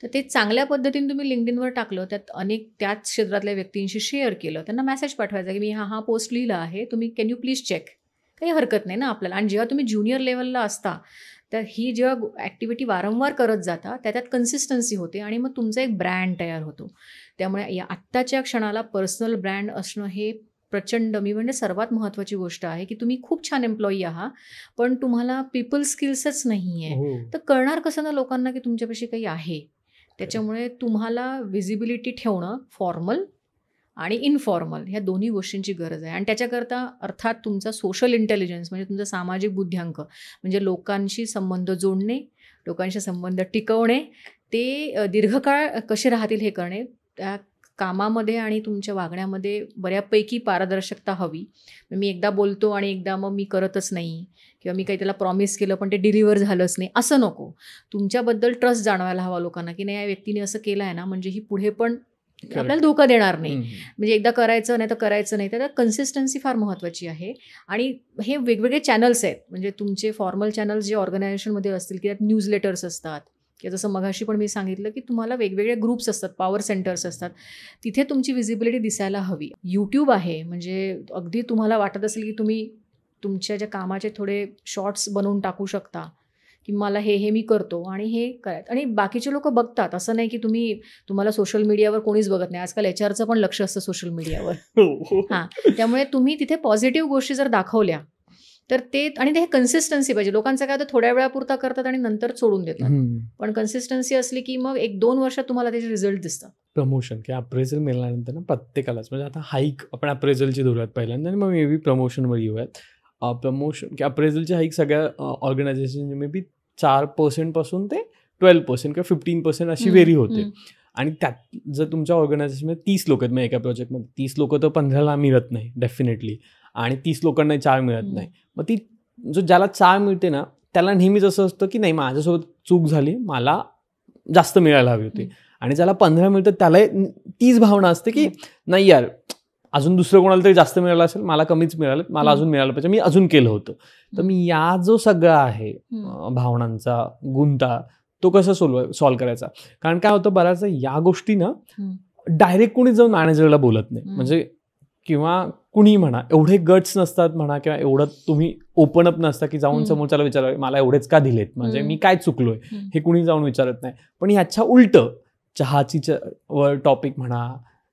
तर ते चांगल्या पद्धतीने तुम्ही लिंक्डइनवर टाकलं, त्यात अनेक त्याच क्षेत्रातल्या व्यक्तींशी शेअर केलं, त्यांना मेसेज पाठवायचा की मी हा पोस्ट लिहिला आहे, तुम्ही कॅन यू प्लीज चेक. काही हरकत नाही ना आपल्याला. आणि जेव्हा तुम्ही ज्युनियर लेवलला असता तर ही जेव्हा ॲक्टिव्हिटी वारंवार करत जाता त्यात कन्सिस्टन्सी होते आणि मग तुमचा एक ब्रँड तयार होतो. त्यामुळे या आत्ताच्या क्षणाला पर्सनल ब्रँड असणं हे प्रचंड, मी म्हणजे सर्वात महत्त्वाची गोष्ट आहे की तुम्ही खूप छान एम्प्लॉई आहात पण तुम्हाला पीपल स्किल्सच नाही आहे, तर कळणार कसं ना लोकांना की तुमच्यापाशी काही आहे. त्याच्यामुळे तुम्हाला विजिबिलिटी ठेवणं फॉर्मल आणि इनफॉर्मल ह्या दोन्ही गोष्टींची गरज आहे. आणि त्याच्याकरता अर्थात तुमचा सोशल इंटेलिजन्स म्हणजे तुमचा सामाजिक बुद्ध्यांक, म्हणजे लोकांशी संबंध जोडणे, लोकांशी संबंध टिकवणे, ते दीर्घकाळ कसे राहतील हे करणे, त्या कामामध्ये आणि तुमच्या वागण्यामध्ये बऱ्यापैकी पारदर्शकता हवी. मी एकदा बोलतो आणि एकदा मग मी करतच नाही किंवा मी काही त्याला प्रॉमिस केलं पण ते डिलिव्हर झालंच नाही, असं नको. तुमच्याबद्दल ट्रस्ट जाणवायला हवा लोकांना की नाही या व्यक्तीने असं केलं आहे ना, म्हणजे ही पुढे पण आपल्याला धोका देणार नाही. म्हणजे एकदा करायचं नाही तर करायचं नाही. तर कन्सिस्टन्सी फार महत्त्वाची आहे. आणि हे वेगवेगळे चॅनल्स आहेत, म्हणजे तुमचे फॉर्मल चॅनल्स जे ऑर्गनायझेशनमध्ये असतील की त्यात न्यूज लेटर्स असतात किंवा जसं मगाशी पण मी सांगितलं की तुम्हाला वेगवेगळे ग्रुप्स असतात, पॉवर सेंटर्स असतात, तिथे तुमची व्हिजिबिलिटी दिसायला हवी. यूट्यूब आहे, म्हणजे अगदी तुम्हाला वाटत असेल की तुम्ही तुमच्या ज्या कामाचे थोडे शॉर्ट्स बनवून टाकू शकता की मला हे मी करतो आणि हे करायचं, आणि बाकीचे लोक बघतात. असं नाही की तुम्हाला सोशल मीडियावर कोणीच बघत नाही. आजकाल HRचं पण लक्ष असतं सोशल मीडियावर. हां, त्यामुळे तुम्ही तिथे पॉझिटिव्ह गोष्टी जर दाखवल्या तर ते, आणि ते कन्सिस्टन्सी पाहिजे. लोकांचं काय तर थोड्या वेळापुरता करतात आणि नंतर सोडून देतात, पण कन्सिस्टन्सी असली की मग 1-2 वर्षात तुम्हाला त्याचे रिझल्ट दिसतात. प्रमोशन किंवा अप्रेझल मिळाल्यानंतर ना प्रत्येकालाच, म्हणजे आता हाईक आपण अप्रेझलची धरूयात पहिल्यांदा आणि मग मे बी प्रमोशनवर येऊयात. प्रमोशन की अप्रेझलची हाईक सगळ्या ऑर्गनायझेशन मे बी 4% पासून ते 12% किंवा 15% अशी व्हेरी होते. आणि त्यात जर तुमच्या ऑर्गनायझेशनमध्ये 30 लोक आहेत, मग एका प्रोजेक्टमध्ये 30 लोक तर 15ला मिळत नाही डेफिनेटली, आणि 30 लोकांना 4 मिळत नाही. मग ती जो ज्याला 4 मिळते ना त्याला नेहमीच असं असतं की नाही माझ्यासोबत चूक झाली, मला जास्त मिळायला हवी होती. आणि ज्याला 15 मिळतं त्याला तीच भावना असते की नाही यार अजून दुसरं कोणाला तरी जास्त मिळालं असेल, मला कमीच मिळालं, मला अजून मिळालं पाहिजे, मी अजून केलं होतं. तर मी या जो सगळा आहे भावनांचा गुंता तो कसा सॉल्व्ह करायचा. कारण काय होतं बऱ्याचदा या गोष्टी ना डायरेक्ट कोणी जाऊन मॅनेजरला बोलत नाही, म्हणजे किंवा कुणी म्हणा एवढे गट्स नसतात म्हणा, किंवा एवढं तुम्ही ओपन अप नसता की जाऊन समोरच्याला विचारावं मला एवढेच का दिलेत, म्हणजे मी काय चुकलोय हे कुणी जाऊन विचारत नाही. पण ह्याच्या उलट चहाची वर टॉपिक म्हणा,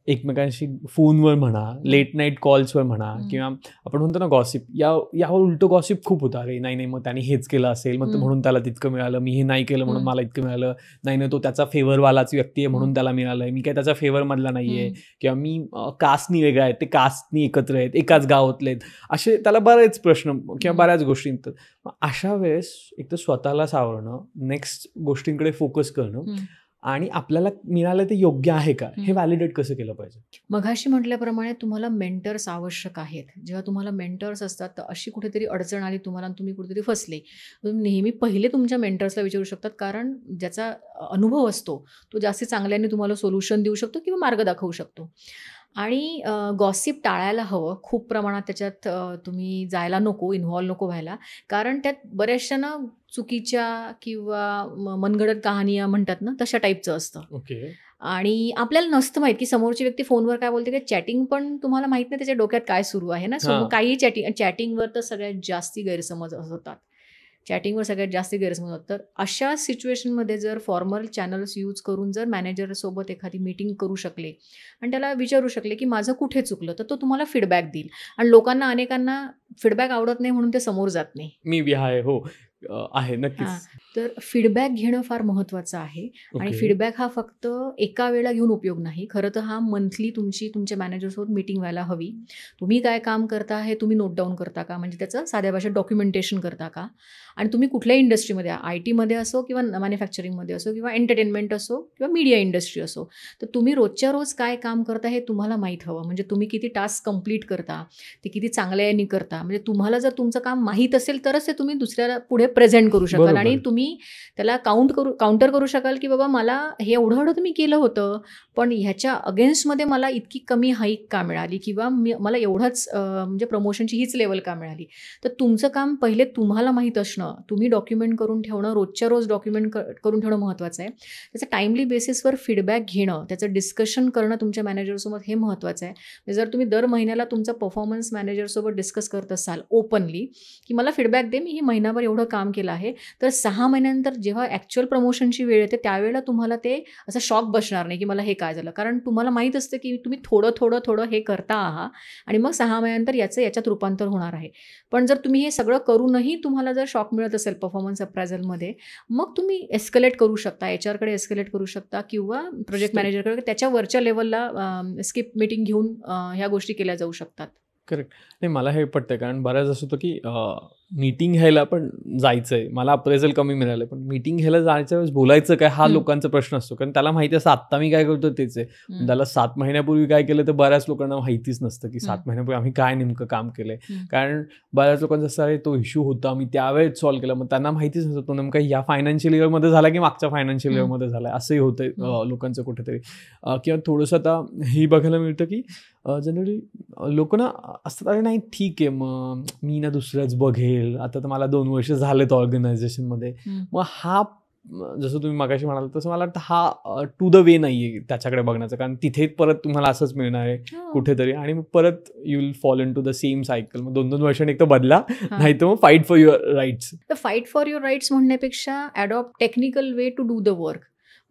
एकमेकांशी फोनवर म्हणा, लेट नाईट कॉल्सवर म्हणा, किंवा आपण म्हणतो ना गॉसिप, यावर उलटं गॉसिप खूप होतं. अरे नाही मग त्याने हेच केलं असेल मग म्हणून त्याला तितकं मिळालं, मी हे नाही केलं म्हणून मला इतकं मिळालं, नाही तो त्याचा फेवरवालाच व्यक्ती आहे म्हणून त्याला मिळालंय, मी काय त्याचा फेवरमधला नाहीये, किंवा मी कास्टनी वेगळा आहे, ते कास्टनी एकत्र आहेत, एकाच गावातले आहेत, असे त्याला बरेच प्रश्न किंवा बऱ्याच गोष्टी येतात. अशा वेळेस एक तर स्वतःला सावरणं, नेक्स्ट गोष्टींकडे फोकस करणं, आणि आपल्याला मिळालं ते योग्य आहे का हे व्हॅलिडेट कसं केलं पाहिजे. मघाशी म्हटल्याप्रमाणे तुम्हाला मेंटर्स आवश्यक आहेत. जेव्हा तुम्हाला मेंटर्स असतात तर अशी कुठेतरी अडचण आली तुम्हाला, तुम्ही कुठेतरी फसले, तुम्ही नेहमी पहिले तुमच्या मेंटर्सला विचारू शकतात, कारण ज्याचा अनुभव असतो तो जास्त चांगल्याने तुम्हाला सोल्युशन देऊ शकतो किंवा मार्ग दाखवू शकतो. आणि गॉसिप टाळायला हवं, खूप प्रमाणात त्याच्यात तुम्ही जायला नको, इन्व्हॉल्व नको व्हायला, कारण त्यात बऱ्याचशा ना चुकीच्या किंवा मनगडत कहाण्या म्हणतात ना तशा टाईपचं असतं. ओके. आणि आपल्याला नसतं माहीत की समोरची व्यक्ती फोनवर काय बोलते, की चॅटिंग पण तुम्हाला माहीत नाही त्याच्या डोक्यात काय सुरू आहे ना. सो काही चॅटिंगवर तर सगळ्यात जास्ती गैरसमज होतात, चॅटिंगवर सगळ्यात जास्त गैरसमज होतात. तर अशा सिच्युएशनमध्ये जर फॉर्मल चॅनल्स यूज करून जर मॅनेजरसोबत एखादी मीटिंग करू शकले आणि त्याला विचारू शकले की माझं कुठे चुकलं, तर तो तुम्हाला फीडबॅक देईल. आणि लोकांना अनेकांना फीडबॅक आवडत नाही म्हणून ते समोर जात नाही. मी आहे हो आहे नक्कीच. तर फीडबॅक घेणं फार महत्त्वाचं आहे. आणि फीडबॅक हा फक्त एका वेळेला घेऊन उपयोग नाही. खरं तर हा मंथली तुमच्या मॅनेजरसोबत मीटिंग व्हायला हवी. तुम्ही काय काम करता हे तुम्ही नोट डाऊन करता का, म्हणजे त्याचं साध्या भाषेत डॉक्युमेंटेशन करता का, आणि तुम्ही कुठल्याही इंडस्ट्रीमध्ये, IT-मध्ये असो किंवा मॅन्युफॅक्चरिंगमध्ये असो किंवा एंटरटेनमेंट असो किंवा मीडिया इंडस्ट्री असो, तर तुम्ही रोजच्या रोज काय काम करता हे तुम्हाला माहीत हवं. म्हणजे तुम्ही किती टास्क कंप्लीट करता, ते किती चांगल्याने करता, म्हणजे तुम्हाला जर तुमचं काम माहीत असेल तरच ते तुम्ही दुसऱ्याला पुढे प्रेझेंट करू शकाल. आणि तुम्ही त्याला काउंटर करू शकाल की बाबा मला हे एवढं मी केलं होतं, पण ह्याच्या अगेन्स्टमध्ये मला इतकी कमी हाईक का मिळाली, किंवा मला एवढंच म्हणजे प्रमोशनची हीच लेवल का मिळाली. तर तुमचं काम पहिले तुम्हाला माहीत असणं, तुम्ही डॉक्युमेंट करून ठेवणं, रोजच्या रोज डॉक्युमेंट करून ठेवणं महत्त्वाचं आहे. त्याचं टाईमली बेसिसवर फीडबॅक घेणं, त्याचं डिस्कशन करणं तुमच्या मॅनेजरसोबत हे महत्त्वाचं आहे. जर तुम्ही दर महिन्याला तुमचा परफॉर्मन्स मॅनेजरसोबत डिस्कस करत असाल ओपनली की मला फीडबॅक दे, मी ही महिनाभर एवढं काम केलं आहे, तर 6 महिन्यानंतर जेव्हा ॲक्च्युअल प्रमोशनची वेळ येते त्यावेळेला तुम्हाला ते असं शॉक बसणार नाही की मला हे काय झालं, कारण तुम्हाला माहीत असतं की तुम्ही थोडं हे करता आहात आणि मग 6 महिन्यानंतर याच्यात रूपांतर होणार आहे. पण जर तुम्ही हे सगळं करूनही तुम्हाला जर शॉक मिळत असेल परफॉर्मन्स अप्रायझलमध्ये, मग तुम्ही एस्केलेट करू शकता, HR-कडे एस्केलेट करू शकता किंवा प्रोजेक्ट मॅनेजरकडे, त्याच्या वरच्या लेवलला स्किप मीटिंग घेऊन ह्या गोष्टी केल्या जाऊ शकतात. करेक्ट. नाही मला हे पटतं, कारण बऱ्याच असं होतं की मीटिंग घ्यायला पण जायचंय, मला अप्रेझल कमी मिळालं, पण मीटिंग घ्यायला जायच्या वेळेस बोलायचं काय हा लोकांचा प्रश्न असतो. कारण त्याला माहिती असतं आत्ता मी काय करतो तेच आहे, त्याला 7 महिन्यापूर्वी काय केलं तर बऱ्याच लोकांना माहितीच नसतं की 7 महिन्यापूर्वी आम्ही काय नेमकं काम केलंय. कारण बऱ्याच लोकांचं असं आहे तो इश्यू होता आम्ही त्यावेळेस सॉल्व्ह केला, मग त्यांना माहितीच नसतं तो नेमका या फायनान्शियल इयरमध्ये झाला की मागच्या फायनान्शियल इयरमध्ये झाला, असंही होतं लोकांचं कुठेतरी. किंवा थोडंसं आता हे बघायला मिळतं की जनरली लोक ना असतात, अरे नाही ठीक आहे मग मी ना दुसऱ्याच बघेल, आता तर मला 2 वर्ष झालेत ऑर्गनायझेशनमध्ये. मग हा जसं तुम्ही मगाशी म्हणाल तसं मला वाटतं हा टू द वे नाही आहे त्याच्याकडे बघण्याचं, कारण तिथे परत तुम्हाला असंच मिळणार आहे कुठेतरी, आणि मग परत you will fall in to the same cycle. मग 2-2 वर्षांनी एक तर बदला, नाही तर मग फाईट फॉर युअर राईट्स. तर फाईट फॉर युअर राईट्स म्हणण्यापेक्षा adopt technical way to do the work.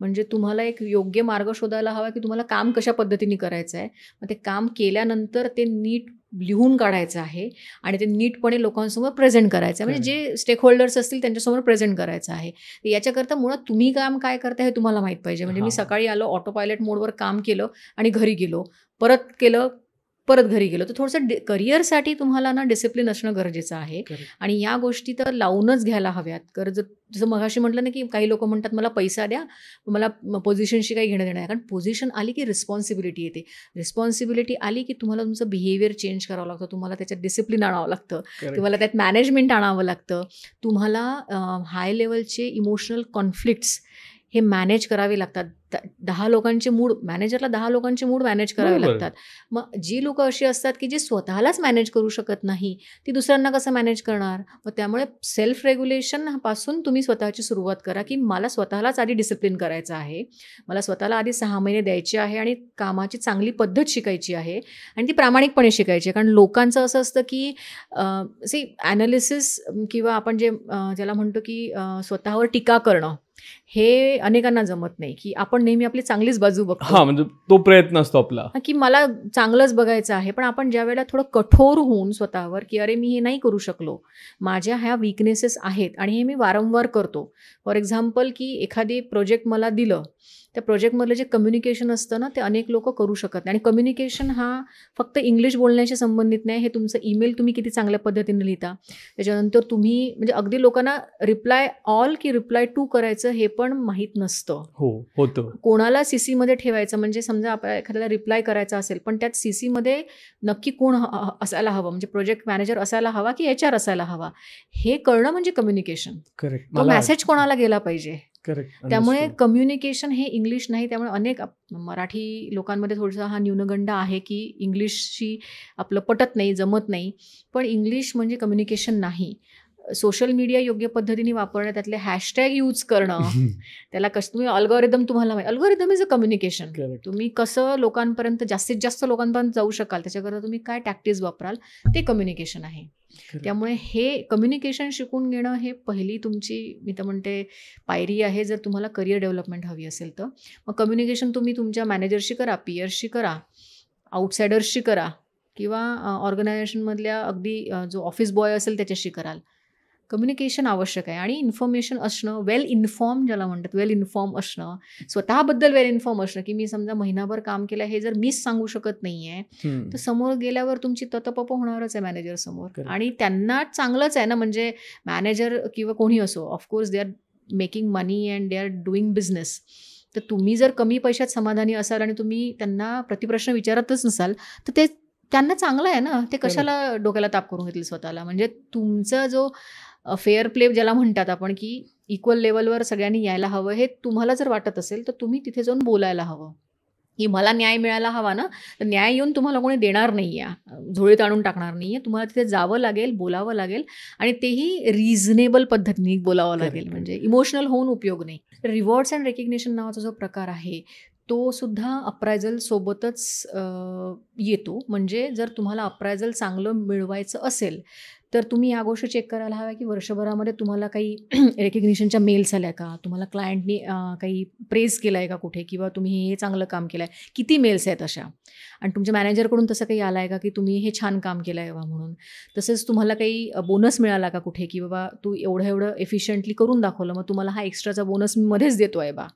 म्हणजे तुम्हाला एक योग्य मार्ग शोधायला हवा की तुम्हाला काम कशा पद्धतीने करायचं आहे. मग ते काम केल्यानंतर ते नीट लिहून काढायचं आहे आणि ते नीटपणे लोकांसमोर प्रेझेंट करायचं आहे, म्हणजे जे स्टेक होल्डर्स असतील त्यांच्यासमोर प्रेझेंट करायचं आहे. याच्याकरता मुळात तुम्ही काम काय करता हे तुम्हाला माहीत पाहिजे. म्हणजे मी सकाळी आलो, ऑटो पायलट मोडवर काम केलं आणि घरी गेलो, परत केलं, परत घरी गेलो. तर थोडंसं करिअरसाठी तुम्हाला ना डिसिप्लिन असणं गरजेचं आहे. आणि या गोष्टी तर लावूनच घ्यायला हव्यात. जसं मगाशी म्हटलं ना, की काही लोकं म्हणतात मला पैसा द्या, मला पोझिशनशी काही घेणं देणं नाही. कारण पोझिशन आली की रिस्पॉन्सिबिलिटी येते. रिस्पॉन्सिबिलिटी आली की तुम्हाला तुमचं बिहेवियर चेंज करावं लागतं, तुम्हाला त्याच्यात डिसिप्लिन आणावं लागतं, तुम्हाला त्यात मॅनेजमेंट आणावं लागतं, तुम्हाला हाय लेवलचे इमोशनल कॉन्फ्लिक्ट्स हे मॅनेज करावे लागतात. 10 लोकांचे मूड मॅनेजरला 10 लोकांचे मूड मॅनेज करावे लागतात. मग जी लोकं अशी असतात की जे स्वतःलाच मॅनेज करू शकत नाही, ती दुसऱ्यांना कसं मॅनेज करणार? मग त्यामुळे सेल्फ रेग्युलेशन पासून तुम्ही स्वतःची सुरुवात करा, की मला स्वतःलाच आधी डिसिप्लिन करायचं आहे. मला स्वतःला आधी 6 महिने द्यायचे आहे आणि कामाची चांगली पद्धत शिकायची आहे आणि ती प्रामाणिकपणे शिकायची आहे. कारण लोकांचं असं असतं की ॲनालिसिस किंवा आपण ज्याला म्हणतो की स्वतःवर टीका करणं, हे अनेकांना जमत नाही, की आपण नेहमी आपली चांगलीच बाजू बघतो. म्हणजे तो प्रयत्न असतो आपला, की मला चांगलंच बघायचं आहे. पण आपण ज्यावेळेला थोडं कठोर होऊन स्वतःवर, की अरे मी हे नाही करू शकलो, माझ्या ह्या वीकनेसेस आहेत आणि हे मी वारंवार करतो. फॉर एक्झाम्पल, की एखादी प्रोजेक्ट मला दिलं, त्या प्रोजेक्टमधलं जे कम्युनिकेशन असतं ना, ते अनेक लोकं करू शकत नाही. आणि कम्युनिकेशन हा फक्त इंग्लिश बोलण्याशी संबंधित नाही. हे तुमचं ईमेल तुम्ही किती चांगल्या पद्धतीने लिहिता, त्याच्यानंतर तुम्ही म्हणजे अगदी लोकांना रिप्लाय ऑल की रिप्लाय टू करायचं हे पण माहीत नसतं. होतं. कोणाला CCमध्ये ठेवायचं, म्हणजे समजा आपल्याला एखाद्याला रिप्लाय करायचा असेल, पण त्यात CCमध्ये नक्की कोण असायला हवं, म्हणजे प्रोजेक्ट मॅनेजर असायला हवा की HR असायला हवा, हे कळणं म्हणजे कम्युनिकेशन. करेक्ट. तो मेसेज कोणाला गेला पाहिजे. करेक्ट. त्यामुळे कम्युनिकेशन हे इंग्लिश नाही. त्यामुळे अनेक मराठी लोकांमध्ये थोडासा हा न्यूनगंड आहे, की इंग्लिशशी आपलं पटत नाही, जमत नाही. पण इंग्लिश म्हणजे कम्युनिकेशन नाही. सोशल मीडिया योग्य पद्धतीने वापरणं, त्यातले हॅशटॅग यूज करणं, त्याला तुम्ही अल्गोरिदम तुम्हाला अल्गोरिदम इज अ कम्युनिकेशन. तुम्ही कसं लोकांपर्यंत जास्तीत जास्त लोकांपर्यंत जाऊ शकाल, त्याच्याकरता तुम्ही काय टॅक्टिक्स वापराल, ते कम्युनिकेशन आहे. त्यामुळे हे कम्युनिकेशन शिकून घेणं हे पहिली तुमची, मी तर म्हणते, पायरी आहे जर तुम्हाला करिअर डेव्हलपमेंट हवी असेल तर. मग कम्युनिकेशन तुम्ही तुमच्या मॅनेजरशी करा, पीअर्सशी करा, आउटसायडर्सशी करा किंवा ऑर्गनायझेशनमधल्या अगदी जो ऑफिस बॉय असेल त्याच्याशी कराल. कम्युनिकेशन आवश्यक आहे आणि इन्फॉर्मेशन असणं, वेल इन्फॉर्म ज्याला म्हणतात, वेल इन्फॉर्म असणं, स्वतःबद्दल वेल इन्फॉर्म असणं, की मी समजा महिनाभर काम केलं हे जर मीच सांगू शकत नाही आहे, तर समोर गेल्यावर तुमची ततपप होणारच आहे मॅनेजर समोर. आणि त्यांना चांगलंच आहे ना, म्हणजे मॅनेजर किंवा कोणी असो, of course they are making money and they R doing business. तर तुम्ही जर कमी पैशात समाधानी असाल आणि तुम्ही त्यांना प्रतिप्रश्न विचारतच नसाल, तर ते त्यांना चांगलं आहे ना. ते कशाला डोक्याला ताप करून घेतील स्वतःला. म्हणजे तुमचा जो फेअर प्ले ज्याला म्हणतात आपण, की इक्वल लेवलवर सगळ्यांनी यायला हवं, हे तुम्हाला जर वाटत असेल तर तुम्ही तिथे जाऊन बोलायला हवं, की मला न्याय मिळायला हवा ना, तर न्याय येऊन तुम्हाला कोणी देणार नाही आहे, झोळीत आणून टाकणार नाही आहे. तुम्हाला तिथे जावं लागेल, बोलावं लागेल आणि तेही रिझनेबल पद्धतीने बोलावं लागेल. म्हणजे इमोशनल होऊन उपयोग नाही. रिवॉर्ड्स अँड रेकग्निशन नावाचा जो प्रकार आहे, तो सुद्धा अप्रायझल सोबतच येतो. म्हणजे जर तुम्हाला अप्रायझल चांगलं मिळवायचं असेल तर तुम्ही या गोष्टी चेक करायला हव्या, की वर्षभरामध्ये तुम्हाला काही रेकग्निशनच्या मेल्स आल्या का, तुम्हाला क्लायंटनी काही प्रेज केलं आहे का कुठे, किंवा तुम्ही हे चांगलं काम केलं आहे, किती मेल्स आहेत अशा. आणि तुमच्या मॅनेजरकडून तसं काही आलं आहे का, की तुम्ही हे छान काम केलं आहे बा म्हणून. तसंच तुम्हाला काही बोनस मिळाला का कुठे, की बाबा तू एवढं एफिशियंटली करून दाखवलं, मग तुम्हाला हा एक्स्ट्राचा बोनस मी मध्येच देतो आहे बा,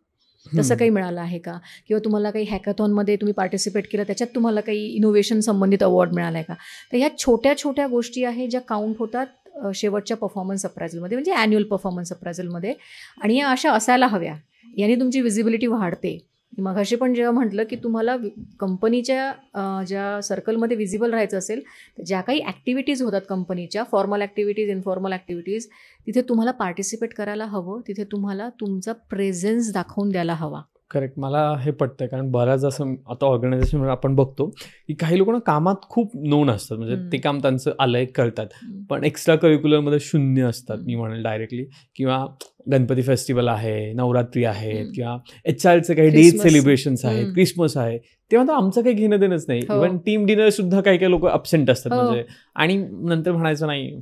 तसं काही मिळालं आहे का. किंवा तुम्हाला काही हॅकॅथॉनमध्ये तुम्ही पार्टिसिपेट केलं, त्याच्यात तुम्हाला काही इनोव्हेशन संबंधित अवॉर्ड मिळाला आहे का. तर ह्या छोट्या छोट्या गोष्टी आहेत ज्या काउंट होतात शेवटच्या परफॉर्मन्स अप्रायझलमध्ये, म्हणजे ॲन्युअल परफॉर्मन्स अप्रायझलमध्ये. आणि या अशा असायला हव्या, याने तुमची विजिबिलिटी वाढते. मगाशी पण जेव्हा म्हटलं, की तुम्हाला कंपनीच्या ज्या सर्कलमध्ये विजिबल राहायचं असेल, तर ज्या काही ॲक्टिव्हिटीज होतात कंपनीच्या, फॉर्मल ॲक्टिव्हिटीज, इनफॉर्मल ॲक्टिव्हिटीज, तिथे तुम्हाला पार्टिसिपेट करायला हवं. तिथे तुम्हाला तुमचा प्रेझेन्स दाखवून द्यायला हवा. करेक्ट. मला हे पटतं, कारण बऱ्याच असं आता ऑर्गनायझेशनमध्ये आपण बघतो की काही लोकांना कामात खूप नोन असतात, म्हणजे ते काम त्यांचं आलंय करतात, पण एक्स्ट्रा करिक्युलरमध्ये शून्य असतात. मी म्हणेल डायरेक्टली, किंवा गणपती फेस्टिवल आहे, नवरात्री आहेत, किंवा HRचे काही डेज सेलिब्रेशन्स आहेत, क्रिसमस आहे, तेव्हा तर आमचं काही घेणं देणंच नाही. इव्हन टीम डिनर सुद्धा काही काही लोक अब्सेंट असतात. म्हणजे आणि नंतर म्हणायचं नाही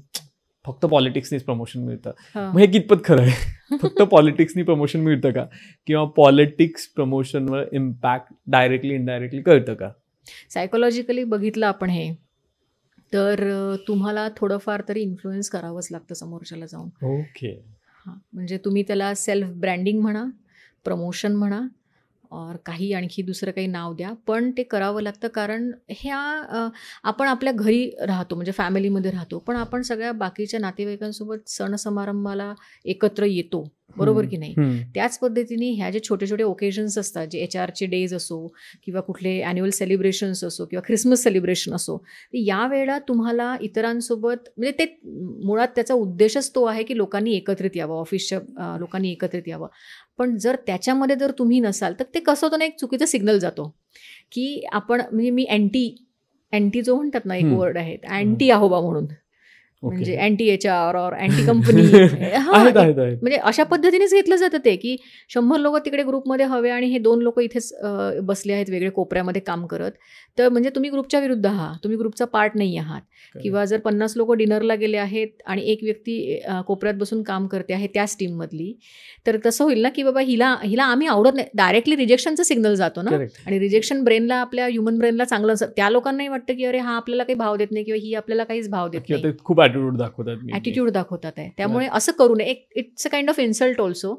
फक्त पॉलिटिक्सनीच प्रमोशन मिळतं. मग हे कितपत खरं आहे? फक्त पॉलिटिक्सनी प्रमोशन मिळतं का, किंवा पॉलिटिक्स प्रमोशनवर इम्पॅक्ट डायरेक्टली इनडायरेक्टली कळतं का? सायकोलॉजिकली बघितलं आपण हे, तर तुम्हाला थोडंफार तरी इन्फ्लुएन्स करावंच लागतं समोरच्याला जाऊन. ओके. म्हणजे तुम्ही त्याला सेल्फ ब्रँडिंग म्हणा, प्रमोशन म्हणा, काही आणखी दुसरं काही नाव द्या, पण ते करावं लागतं. कारण आपण आपल्या घरी राहतो, म्हणजे फॅमिलीमध्ये राहतो, पण आपण सगळ्या बाकीच्या नातेवाईकांसोबत सण समारंभाला एकत्र येतो, बरोबर की नाही? त्याच पद्धतीने ह्या जे छोटे छोटे ओकेजन्स असतात, जे HRचे डेज असो किंवा कुठले ॲन्युअल सेलिब्रेशन्स असो किंवा ख्रिसमस सेलिब्रेशन असो, यावेळेला तुम्हाला इतरांसोबत, म्हणजे ते मुळात त्याचा उद्देशच तो आहे की लोकांनी एकत्रित यावं, ऑफिसच्या लोकांनी एकत्रित यावं. पण जर त्याच्यामध्ये जर तुम्ही नसाल, तर ते कसं होतं ना, एक चुकीचा सिग्नल जातो की आपण, म्हणजे मी अँटी जो म्हणतात ना, एक वर्ड आहे, अँटी आहोबा म्हणून, म्हणजे अँटी HR और अँटी कंपनी. म्हणजे अशा पद्धतीनेच घेतलं जातं ते, की 100 लोक तिकडे ग्रुपमध्ये हवे आणि हे 2 लोक इथेच बसले आहेत वेगळे कोपऱ्यामध्ये काम करत. तर म्हणजे तुम्ही ग्रुपच्या विरुद्ध आहात, तुम्ही ग्रुपचा पार्ट नाही आहात. किंवा जर 50 लोक डिनरला गेले आहेत आणि एक व्यक्ती कोपऱ्यात बसून काम करते आहे त्याच टीममधली, तर तसं होईल ना की बाबा हिला आम्ही आवडत नाही, डायरेक्टली रिजेक्शनचा सिग्नल जातो ना. आणि रिजेक्शन ब्रेनला, आपल्या ह्युमन ब्रेनला चांगलं, त्या लोकांनाही वाटतं की अरे हा आपल्याला काही भाव देत नाही किंवा ही आपल्याला काहीच भाव देत नाही, खूप ॲटिट्यूड दाखवतात आहे. त्यामुळे असं करू नये. It's a kind of insult also.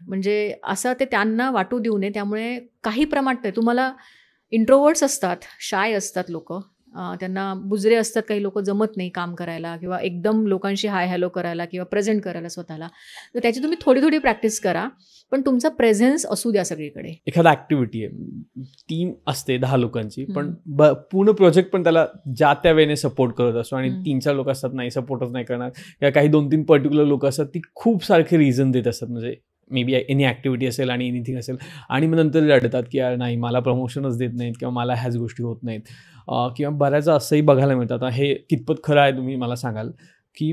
म्हणजे असं ते त्यांना वाटू देऊ नये. त्यामुळे काही प्रमाणात तुम्हाला इंट्रोवर्ट्स असतात, शाय असतात लोक, त्यांना बुजरे असतात, काही लोक जमत नाही काम करायला किंवा एकदम लोकांशी हाय हॅलो करायला किंवा प्रेझेंट करायला स्वतःला. तर त्याची तुम्ही थोडी प्रॅक्टिस करा, पण तुमचा प्रेझेन्स असू द्या सगळीकडे. एखादा ऍक्टिव्हिटी आहे, टीम असते 10 लोकांची, पण पूर्ण प्रोजेक्ट पण त्याला ज्या त्या वेळेने सपोर्ट करत असतो आणि 3-4 लोक असतात नाही, सपोर्टच नाही करणार, किंवा काही 2-3 पर्टिक्युलर लोक असतात ती खूप सारखे रिझन देत असतात, म्हणजे मे बी एनी ॲक्टिव्हिटी असेल आणि एनिथिंग असेल, आणि मग नंतर रडतात की यार नाही, मला प्रमोशनच देत नाहीत किंवा मला ह्याच गोष्टी होत नाहीत. किंवा बऱ्याचदा असंही बघायला मिळतं. आता हे कितपत खरं आहे तुम्ही मला सांगाल, की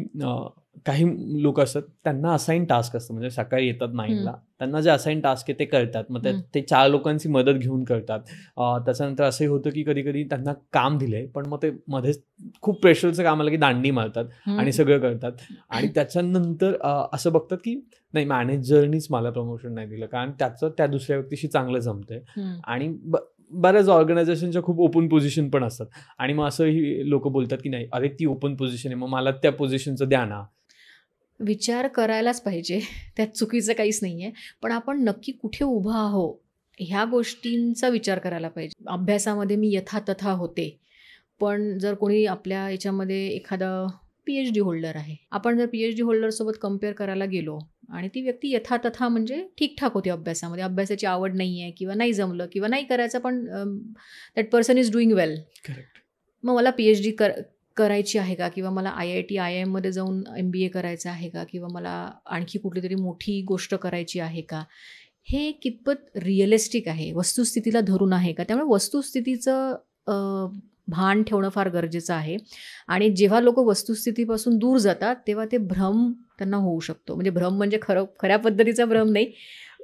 काही लोक असतात त्यांना असाईन टास्क असतं, म्हणजे सकाळी येतात 9ला, त्यांना जे असाईन टास्क आहे ते करतात, मग ते 4 लोकांची मदत घेऊन करतात. त्याच्यानंतर असंही होतं की कधी कधी त्यांना काम दिलंय, पण मग ते मध्येच खूप प्रेशरचं काम आलं की दांडी मारतात आणि सगळं करतात. आणि त्याच्यानंतर असं बघतात की नाही, मॅनेजरनीच मला प्रमोशन नाही दिलं कारण त्याचं त्या दुसऱ्या व्यक्तीशी चांगलं जमतंय. आणि बऱ्याच ऑर्गनायझेशनच्या खूप ओपन पोझिशन पण असतात, आणि मग असंही लोक बोलतात की नाही, अरे ती ओपन पोझिशन आहे, मग मला त्या पोझिशनचं द्या ना. विचार करायलाच पाहिजे, त्यात चुकीचं काहीच नाही आहे, पण आपण नक्की कुठे उभा आहो ह्या गोष्टींचा विचार करायला पाहिजे. अभ्यासामध्ये मी यथातथा होते, पण जर कोणी आपल्या याच्यामध्ये एखादा PhD होल्डर आहे, आपण जर PhD होल्डरसोबत कम्पेअर करायला गेलो आणि ती व्यक्ती यथातथा म्हणजे ठीकठाक होती अभ्यासामध्ये, अभ्यासाची आवड नाही आहे किंवा नाही जमलं किंवा नाही करायचं, पण दॅट पर्सन इज डुईंग वेल. मग मला PhD करायची आहे का, किंवा मला IIT IIM मध्ये जाऊन MBA करायचं आहे का, किंवा मला आणखी कुठली तरी मोठी गोष्ट करायची आहे का, हे कितपत रिअलिस्टिक आहे, वस्तुस्थितीला धरून आहे का. त्यामुळे वस्तुस्थितीचं भान ठेवणं फार गरजेचं आहे. आणि जेव्हा लोक वस्तुस्थितीपासून दूर जातात तेव्हा ते भ्रम त्यांना होऊ शकतो. म्हणजे भ्रम म्हणजे खऱ्या पद्धतीचा भ्रम नाही,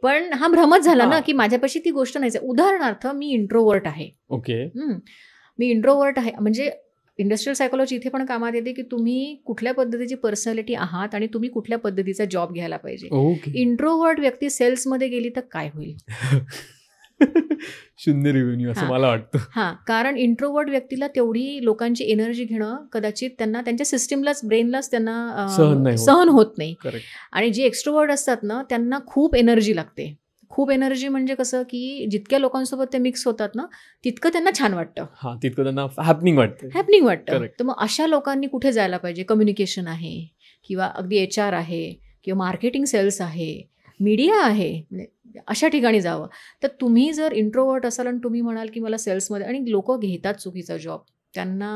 पण हा भ्रमच झाला ना की माझ्यापाशी ती गोष्ट नाहीच. उदाहरणार्थ मी इंट्रोवर्ट आहे, मी इंट्रोवर्ट आहे, म्हणजे इंडस्ट्रियल सायकोलॉजी इथे पण कामात येते की तुम्ही कुठल्या पद्धतीची पर्सनॅलिटी आहात आणि तुम्ही कुठल्या पद्धतीचा जॉब घ्यायला पाहिजे. इंट्रोवर्ट व्यक्ती सेल्समध्ये गेली तर काय होईल? शून्य रेव्हेन्यू असं मला वाटतं. हां, कारण इंट्रोवर्ट व्यक्तीला तेवढी लोकांची एनर्जी घेणं कदाचित त्यांना, त्यांच्या सिस्टीमलाच, ब्रेनलाच त्यांना सहन होत नाही. आणि जे एक्स्ट्रोवर्ट असतात ना त्यांना खूप एनर्जी लागते. खूप एनर्जी म्हणजे कसं की जितक्या लोकांसोबत ते मिक्स होतात ना तितकं त्यांना छान वाटतं, तितकं त्यांना हॅपनिंग वाटतं. तर मग अशा लोकांनी कुठे जायला पाहिजे? कम्युनिकेशन आहे किंवा अगदी HR आहे किंवा मार्केटिंग सेल्स आहे, मीडिया आहे, अशा ठिकाणी जावं. तर तुम्ही जर इंट्रोवर्ट असाल आणि तुम्ही म्हणाल की मला सेल्समध्ये, आणि लोक घेतात चुकीचा जॉब, त्यांना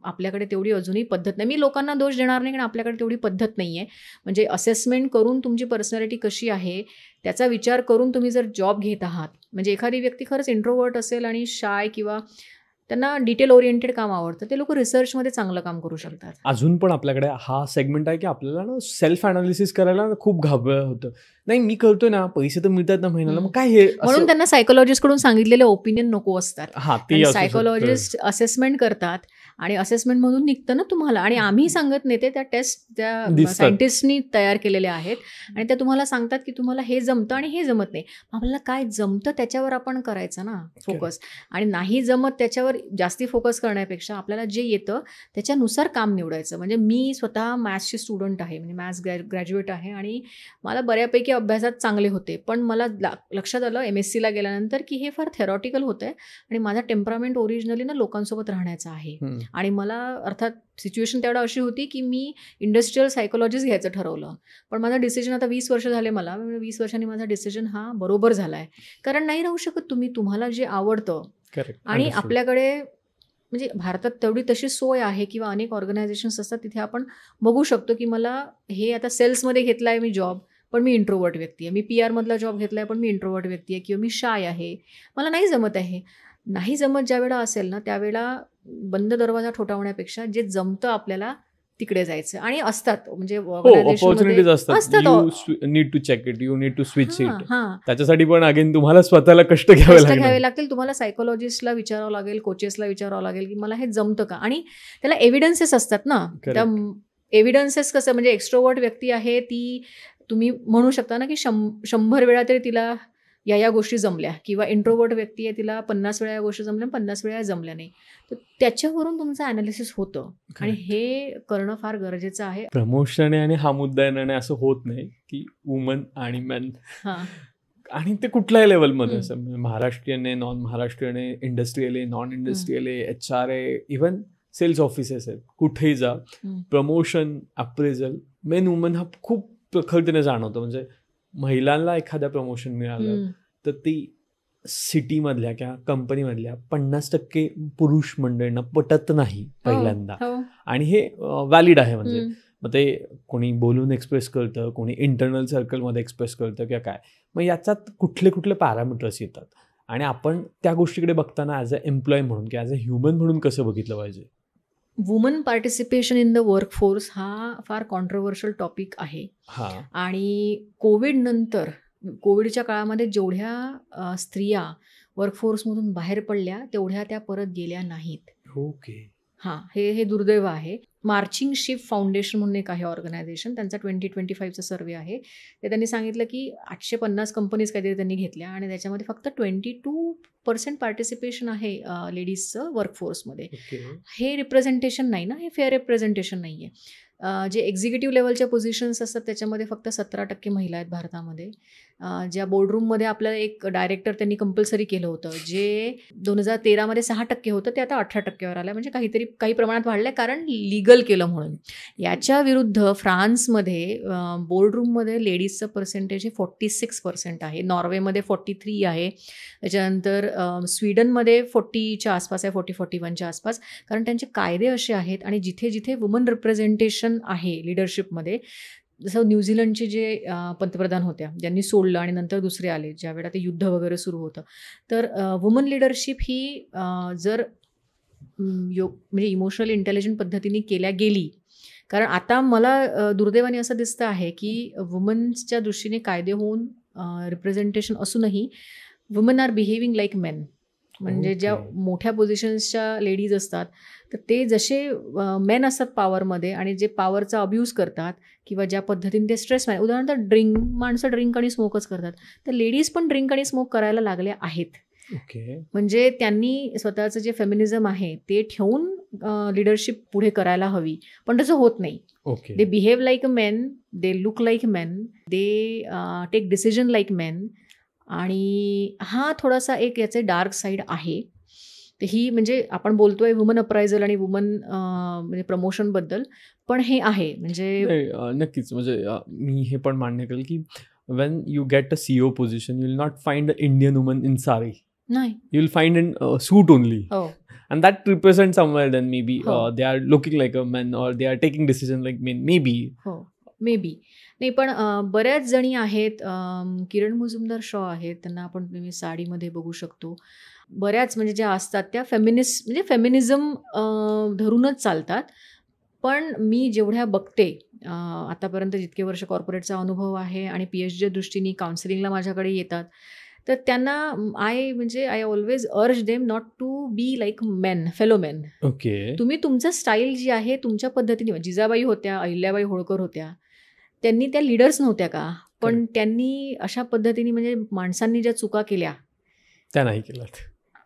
आपल्याकडे तेवढी अजूनही पद्धत नाही. मी लोकांना दोष देणार नाही, कारण आपल्याकडे तेवढी पद्धत नाही आहे. म्हणजे असेसमेंट करून तुमची पर्सनॅलिटी कशी आहे त्याचा विचार करून तुम्ही जर जॉब घेत आहात, म्हणजे एखादी व्यक्ती खरंच इंट्रोवर्ट असेल आणि शाय किंवा त्यांना डिटेल ओरिएंटेड काम आवडतं, ते लोक रिसर्चमध्ये चांगलं काम करू शकतात. अजून पण आपल्याकडे हा सेगमेंट आहे की आपल्याला ना सेल्फ अनालिसिस करायला खूप घाबरत होतं. नाही, मी करतोय ना, पैसे तर मिळतात ना महिन्याला, मग काय हे, म्हणून त्यांना सायकोलॉजिस्ट कडून सांगितलेले ओपिनियन नको असतात. सायकोलॉजिस्ट असेसमेंट करतात आणि असेसमेंटमधून निघतं ना तुम्हाला, आणि आम्ही सांगत नाही, ते त्या टेस्ट त्या दिसतात. सायंटिस्टनी तयार केलेल्या आहेत आणि त्या तुम्हाला सांगतात की तुम्हाला हे जमतं आणि हे जमत नाही. आपल्याला काय जमतं त्याच्यावर आपण करायचं ना फोकस, आणि नाही जमत त्याच्यावर जास्ती फोकस करण्यापेक्षा आपल्याला जे येतं त्याच्यानुसार काम निवडायचं. म्हणजे मी स्वतः मॅथ्सची स्टुडंट आहे, म्हणजे मॅथ्स ग्रॅज्युएट आहे आणि मला बऱ्यापैकी अभ्यासात चांगले होते, पण मला लक्षात आलं MSc ला गेल्यानंतर की हे फार थेरॉटिकल होतं आहे आणि माझा टेम्परामेंट ओरिजिनली ना लोकांसोबत राहण्याचा आहे. आणि मला अर्थात सिच्युएशन तेवढा अशी होती की मी इंडस्ट्रियल सायकोलॉजीच घ्यायचं ठरवलं, पण माझा डिसिजन आता 20 वर्ष झाले मला, 20 वर्षांनी माझा डिसिजन हा बरोबर झाला आहे. कारण नाही राहू शकत तुम्ही, तुम्हाला जे आवडतं. आणि आपल्याकडे म्हणजे भारतात तेवढी तशी सोय आहे किंवा अनेक ऑर्गनायझेशन्स असतात तिथे आपण बघू शकतो की मला हे आता सेल्समध्ये घेतला आहे मी जॉब, पण मी इंट्रोवर्ट व्यक्ती आहे. मी PR मधला जॉब घेतला आहे, पण मी इंट्रोवर्ट व्यक्ती आहे, किंवा मी शाय आहे, मला नाही जमत आहे. नाही जमत ज्या वेळा असेल ना त्यावेळेला बंद दरवाजा ठोठावण्यापेक्षा जे जमतं आपल्याला तिकडे जायचं. आणि असतात म्हणजे ऑपॉर्च्युनिटीज असतात. You need to check it, you need to switch it. त्याच्यासाठी पण अगेन तुम्हाला स्वतःला कष्ट घ्यावे लागतील. तुम्हाला सायकोलॉजिस्टला विचारावं लागेल, कोचेसला विचारावं लागेल की मला हे जमतं का, आणि त्याला एव्हिडन्सेस असतात ना. त्या एव्हिडन्सेस कसं, म्हणजे एक्स्ट्रोवर्ट व्यक्ती आहे ती तुम्ही म्हणू शकता ना की 100 वेळा तरी तिला या गोष्टी जमल्या, किंवा इंट्रोवर्ट व्यक्ती आहे तिला 50 वेळा या गोष्टी जमल्या, 50 वेळा जमल्या नाही. तर त्याच्यावरून तुमचं ॲनालिसिस होतं आणि हे करणं फार गरजेचं आहे. प्रमोशन आणि हा मुद्दा येणं असं होत नाही की वुमन आणि मेन, आणि ते कुठल्याही लेवलमध्ये असं, महाराष्ट्रीयन आहे, नॉन महाराष्ट्रीयन आहे, इंडस्ट्रियल आहे, नॉन इंडस्ट्रियल आहे, HR आहे, इव्हन सेल्स ऑफिसेस आहेत, कुठेही जा, प्रमोशन, अप्रेझल, मेन वुमन हा खूप प्रखरतेने जाणवतं. म्हणजे महिलांना एखाद्या प्रमोशन मिळालं तर ती सिटीमधल्या किंवा कंपनीमधल्या 50% पुरुष मंडळींना पटत नाही पहिल्यांदा. आणि हे व्हॅलिड आहे. म्हणजे मग ते कोणी बोलून एक्सप्रेस करतं, कोणी इंटरनल सर्कलमध्ये एक्सप्रेस करतं किंवा काय. मग याच्यात कुठले कुठले पॅरामीटर्स येतात आणि आपण त्या गोष्टीकडे बघताना ॲज अ एम्प्लॉय म्हणून किंवा ॲज अ ह्युमन म्हणून कसं बघितलं पाहिजे. Woman participation in the workforce हा फार कॉन्ट्रोवर्शियल टॉपिक आहे. आणि कोविडच्या काळामध्ये जेवढ्या स्त्रिया वर्कफोर्समधून बाहेर पडल्या तेवढ्या त्या परत गेल्या नाहीत. ओके. हे दुर्दैव आहे. मार्चिंग शिप फाउंडेशन म्हणून एक आहे ऑर्गनायझेशन, त्यांचा 2025चा सर्वे आहे. ते त्यांनी सांगितलं की 850 कंपनीज काहीतरी त्यांनी घेतल्या आणि त्याच्यामध्ये फक्त 22% पार्टिसिपेशन आहे लेडीजचं वर्कफोर्समध्ये. हे रिप्रेझेंटेशन नाही ना, हे फेअर रिप्रेझेंटेशन नाही आहे. जे एक्झिक्युटिव्ह लेवलच्या पोझिशन्स असतात त्याच्यामध्ये फक्त 17% महिला आहेत भारतामध्ये. ज्या बोर्डरूममध्ये आपल्याला एक डायरेक्टर त्यांनी कंपल्सरी केलं होतं, जे 2013मध्ये 6% होतं, ते आता 18%वर आलं. म्हणजे काही प्रमाणात वाढलं आहे, कारण लिगल केलं म्हणून. याच्या विरुद्ध फ्रान्समध्ये बोर्डरूममध्ये लेडीजचं पर्सेंटेज हे 46% आहे, नॉर्वेमध्ये 43 आहे, त्याच्यानंतर स्वीडनमध्ये 40च्या आसपास आहे, 40-41च्या आसपास. कारण त्यांचे कायदे असे आहेत आणि जिथे जिथे वुमन रिप्रेझेंटेशन आहे लिडरशिपमध्ये, जसं न्यूझीलंडचे जे पंतप्रधान होत्या ज्यांनी सोडलं आणि नंतर दुसरे आले ज्यावेळेला ते युद्ध वगैरे सुरू होतं, तर वुमन लिडरशिप ही जर म्हणजे इमोशनल इंटेलिजंट पद्धतीने केल्या गेली, कारण आता मला दुर्दैवाने असं दिसतं आहे की वुमन्सच्या दृष्टीने कायदे होऊन रिप्रेझेंटेशन असूनही woman are behaving like men. म्हणजे ज्या मोठ्या पोझिशन्सच्या लेडीज असतात तर ते जसे मेन असतात पॉवरमध्ये आणि जे पॉवरचा अब्यूज करतात किंवा ज्या पद्धतीने ते स्ट्रेस, उदाहरणार्थ माणसं ड्रिंक आणि स्मोकच करतात, तर लेडीज पण ड्रिंक आणि स्मोक करायला लागल्या आहेत. म्हणजे त्यांनी स्वतःचं जे फेमिनिझम आहे ते ठेवून लिडरशिप पुढे करायला हवी, पण तसं होत नाही. They behave like a men, they look like men, they take decision like men. आणि हा थोडासा एक याचे डार्क साईड आहे. तर ही म्हणजे आपण बोलतोय वुमन अप्रायझल आणि वुमन म्हणजे प्रमोशनबद्दल, पण हे आहे म्हणजे नक्कीच. म्हणजे मी हे पण मान्य करेल की when you get a CEO position you will not find a Indian woman in sari. नाही, you will find in suit only. And that represents somewhere then maybe they are looking like a man or they are taking decision like men maybe. maybe नाही, पण बऱ्याच जणी आहेत. किरण मुजुमदार शॉ आहेत, त्यांना आपण नेहमी साडीमध्ये बघू शकतो. बऱ्याच म्हणजे ज्या असतात त्या फेमिनिस्ट म्हणजे फेमिनिझम धरूनच चालतात. पण मी जेवढ्या बघते आतापर्यंत जितके वर्ष कॉर्पोरेटचा अनुभव आहे आणि PhDच्या दृष्टीने काउन्सिलिंगला माझ्याकडे येतात, तर त्यांना I always urge them not to be like men, fellow men. Okay. तुम्ही तुमचं स्टाईल जी आहे तुमच्या पद्धतीने, जिजाबाई होत्या, अहिल्याबाई होळकर होत्या, त्यांनी त्या लीडर्स नव्हत्या का, पण त्यांनी अशा पद्धतीने म्हणजे माणसांनी ज्या चुका केल्या त्या नाही केल्या,